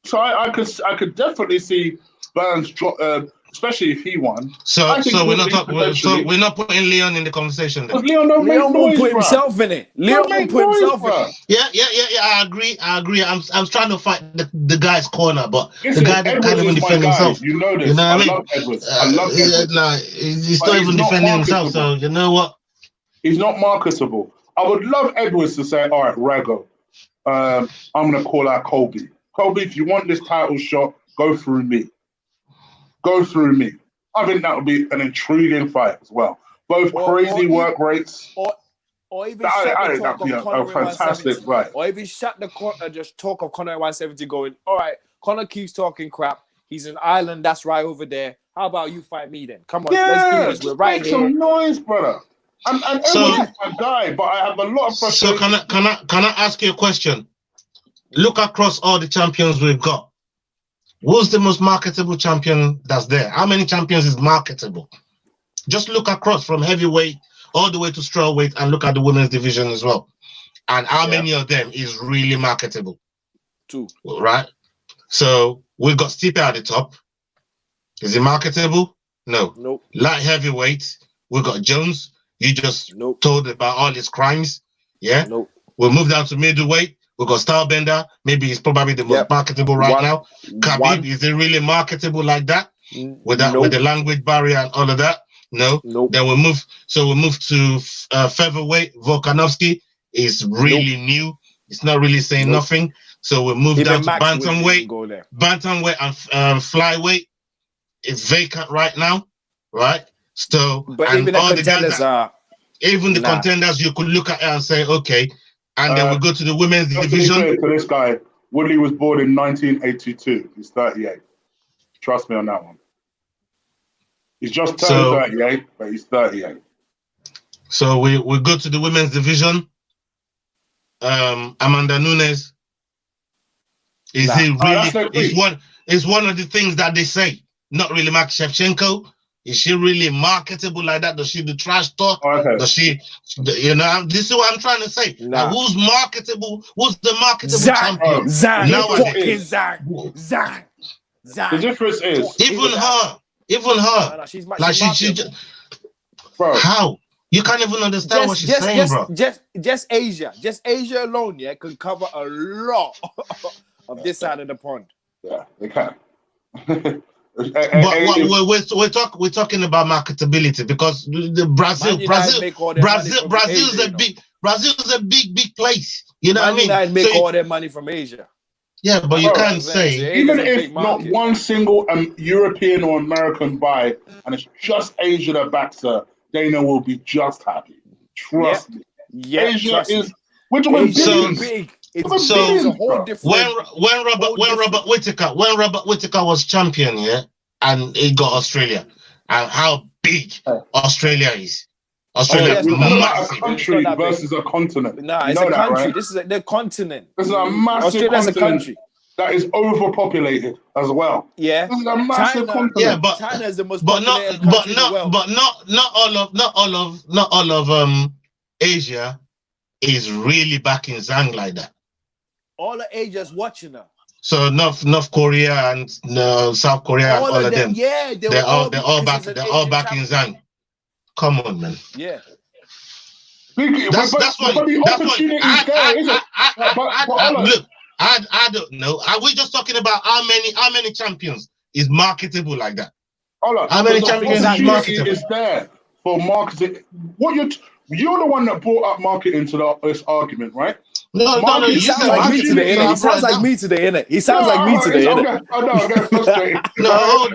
So I could definitely see Burns drop, especially if he won. So we're not putting Leon in the conversation then. Leon won't put himself in it. Leon won't put himself in it. Yeah. I agree. I'm trying to fight the guy's corner, but the guy that can't even defend himself. You know this. You know what I mean? Love Edwards. I love Edwards. He's not even defending himself. So you know what? He's not marketable. I would love Edwards to say, "All right, Rago, I'm going to call out Colby. Colby, if you want this title shot, go through me. Go through me." I think that would be an intriguing fight as well. Both crazy work rates. Or even that'd be a fantastic fight. Or even shut the corner, just talk of Conor at 170 going, all right, Conor keeps talking crap. He's an island that's right over there. How about you fight me then? Come on, let's do this. We're right here. Make some noise, brother. And Edwards is my guy, but I have a lot of frustration. So can I ask you a question? Look across all the champions we've got. Who's the most marketable champion that's there? How many champions is marketable? Just look across from heavyweight all the way to strawweight and look at the women's division as well. And how many of them is really marketable? 2. Right? So we've got Stipe at the top. Is it marketable? No. Nope. Light heavyweight, we've got Jones. You just told about all his crimes. Yeah? Nope. We'll move down to middleweight. We've got Stylebender. Maybe he's probably the most marketable right now. Khabib, is it really marketable like that? With the language barrier and all of that? No. Nope. Then we move to featherweight. Volkanovski is really new. It's not really saying nothing. So we move down to bantamweight. Bantamweight and flyweight is vacant right now, right? So, but even the contenders the contenders, you could look at it and say, okay, and then we go to the women's division. For this guy, Woodley was born in 1982. He's 38. Trust me on that one. He's just turned 38, but he's 38. So we go to the women's division. Amanda Nunes. Is he really? It's one of the things that they say. Not really Mark Shevchenko. Is she really marketable like that? Does she do trash talk? Okay. Does she, this is what I'm trying to say. Now, who's marketable? Who's the marketable champion? Zhang. The difference is even her. No, she's she just, bro. How? You can't even understand what she's saying, bro. Just Asia alone, can cover a lot of this side of the pond. Yeah, they can. But we're talking about marketability because the Brazil's a big place. You know what I mean? United make all their money from Asia. Yeah, but you can't say even if not one single European or American buy, and it's just Asia that backs her, Dana will be just happy. Trust me. Yeah, Asia is. We're talking big. It's a whole different. When Robert Whittaker was champion, and he got Australia, and how big Australia is. Australia is massive. A country versus a continent. Nah, it's a country. Right? This is the continent. This is a massive continent that is overpopulated as well. Yeah, this is a massive continent. Yeah, but China is the most populated country in the world. But not all of Asia is really backing Zhang like that. All of Asia's watching her. So North Korea and South Korea, all of them. Yeah, they're all backing Zhang. Come on, man. Yeah. That's what. Look, I don't know. Are we just talking about how many champions is marketable like that? How many champions is marketable? Is there for marketing? You're the one that brought up marketing to this argument, right? No. He sounds like me today, innit? He sounds like me today, innit? He sounds like me today, innit? I know, I get frustrated. No.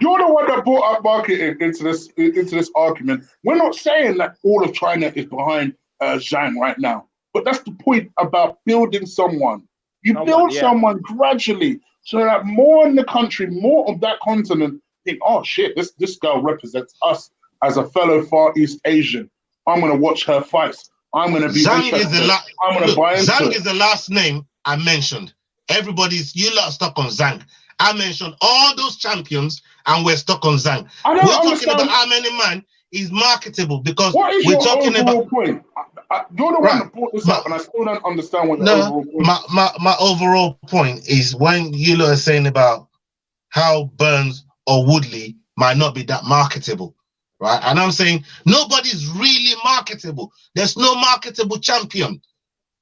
You're the one that brought up marketing into this argument. We're not saying that all of China is behind Zhang right now, but that's the point about building someone. You build someone gradually so that more in the country, more of that continent think, oh shit, this girl represents us as a fellow Far East Asian. I'm going to watch her fights. I'm going to be Zhang interested. I'm going to buy into Zhang it. is the last name I mentioned. You lot stuck on Zhang. I mentioned all those champions and we're stuck on Zhang. We're talking about how many man is marketable because we're talking about point. You're the one that brought this up, and I still don't understand what the overall point. My overall point is when you lot are saying about how Burns or Woodley might not be that marketable, right? And I'm saying nobody's really marketable. There's no marketable champion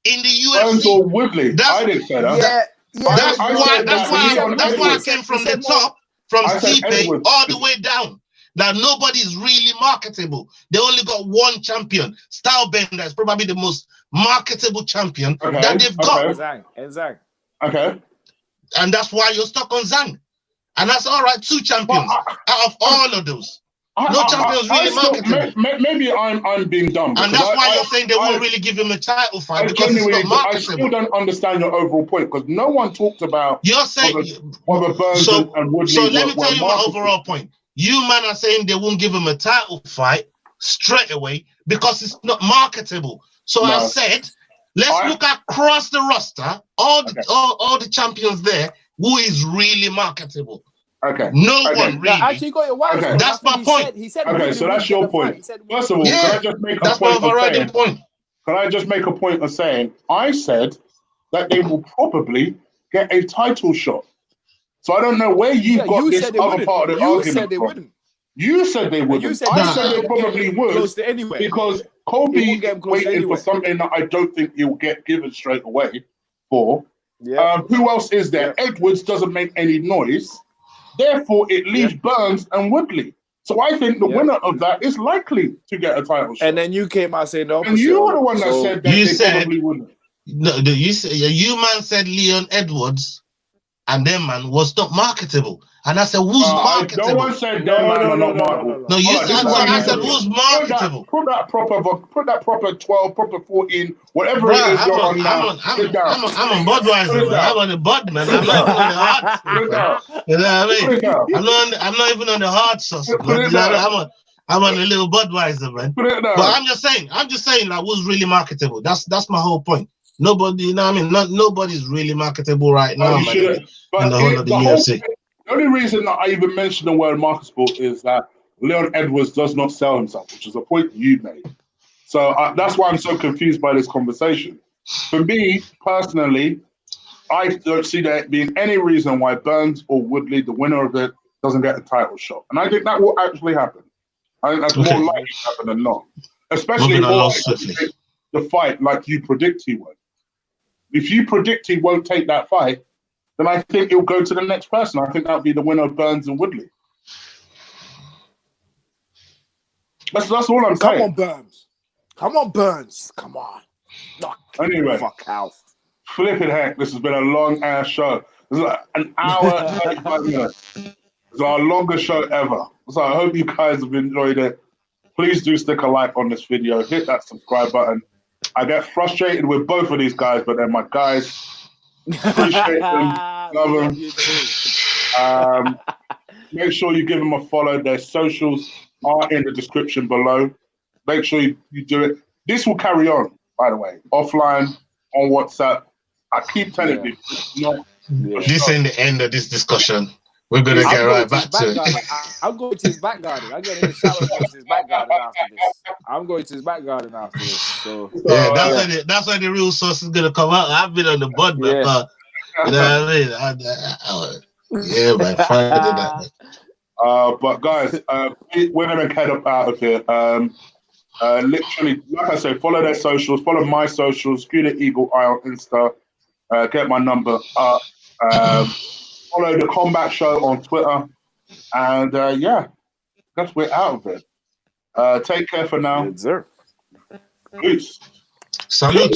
in the UFC. Burns or Woodley? I didn't say that. That's why I came from the top, from Stipe all the way down. That nobody's really marketable. They only got one champion. Stylebender is probably the most marketable champion that they've got. Zhang. Okay. And that's why you're stuck on Zhang. And that's all right, 2 champions out of all of those. No champions really marketable. Maybe I'm being dumb. And that's why you're saying they won't really give him a title fight because it's not marketable. I still don't understand your overall point because no one talked about you're saying whether Burns and Woodley. So let me tell you my overall point. You man are saying they won't give him a title fight straight away because it's not marketable. So I said, let's look across the roster, all the champions there, who is really marketable. Okay. No one really. Actually, got your wife. Okay. That's my point. He said okay, so that's your point. First of all, can I just make a point? Can I just make a point of saying I said that they will probably get a title shot. So I don't know where you got this other part of the argument said they wouldn't. You said they wouldn't. I said they probably would because Kobe waiting for something that I don't think he'll get given straight away for. Yeah. Who else is there? Edwards doesn't make any noise. Therefore, it leaves Burns and Woodley. So I think the winner of that is likely to get a title shot. And then you came out saying the opposite. And you were the one that said that they probably wouldn't. No, you man said Leon Edwards, and them man was not marketable. And I said, who's marketable? No one said them man are not marketable. No, you said I said who's marketable? Put that proper 12, proper 14, whatever it is you're on now. I'm on Budweiser, man. I'm on the Bud, man. I'm not even on the hard sauce. You know what I mean? I'm not even on the hard sauce. I'm on a little Budweiser, man. But I'm just saying, like, who's really marketable? That's my whole point. Nobody, you know what I mean? Nobody's really marketable right now, man. In the whole of the UFC. The only reason that I even mentioned the word marketable is that Leon Edwards does not sell himself, which is a point you made. So that's why I'm so confused by this conversation. For me, personally, I don't see there being any reason why Burns or Woodley, the winner of it, doesn't get a title shot. And I think that will actually happen. I think that's more likely to happen than not. Especially if the fight like you predict he won't. If you predict he won't take that fight, then I think it'll go to the next person. I think that'll be the winner of Burns and Woodley. That's all I'm saying. Come on, Burns. Come on, Burns. Come on. Anyway, fuck out. Flipping heck, this has been a long ass show. This is like an hour and 35 minutes. It's our longest show ever. So I hope you guys have enjoyed it. Please do stick a like on this video. Hit that subscribe button. I get frustrated with both of these guys, but they're my guys. Appreciate them. Love them. Make sure you give them a follow. Their socials are in the description below. Make sure you do it. This will carry on, by the way, offline, on WhatsApp. I keep telling people. This ain't the end of this discussion. We're going to get right back to it. I'm going to his back garden. I'm getting in the shower and to his back garden after this. I'm going to his back garden after this. So that's when the real sauce is going to come out. I've been on the bud, man. But, you know what I mean? Man. That. But guys, we're going to head up out of here. Literally, like I said, follow their socials. Follow my socials. Scooter Eagle Eye on Insta. Get my number up. Follow the Kombat Show on Twitter. And guess we're out of it. Take care for now. Good, sir. Peace. Salute.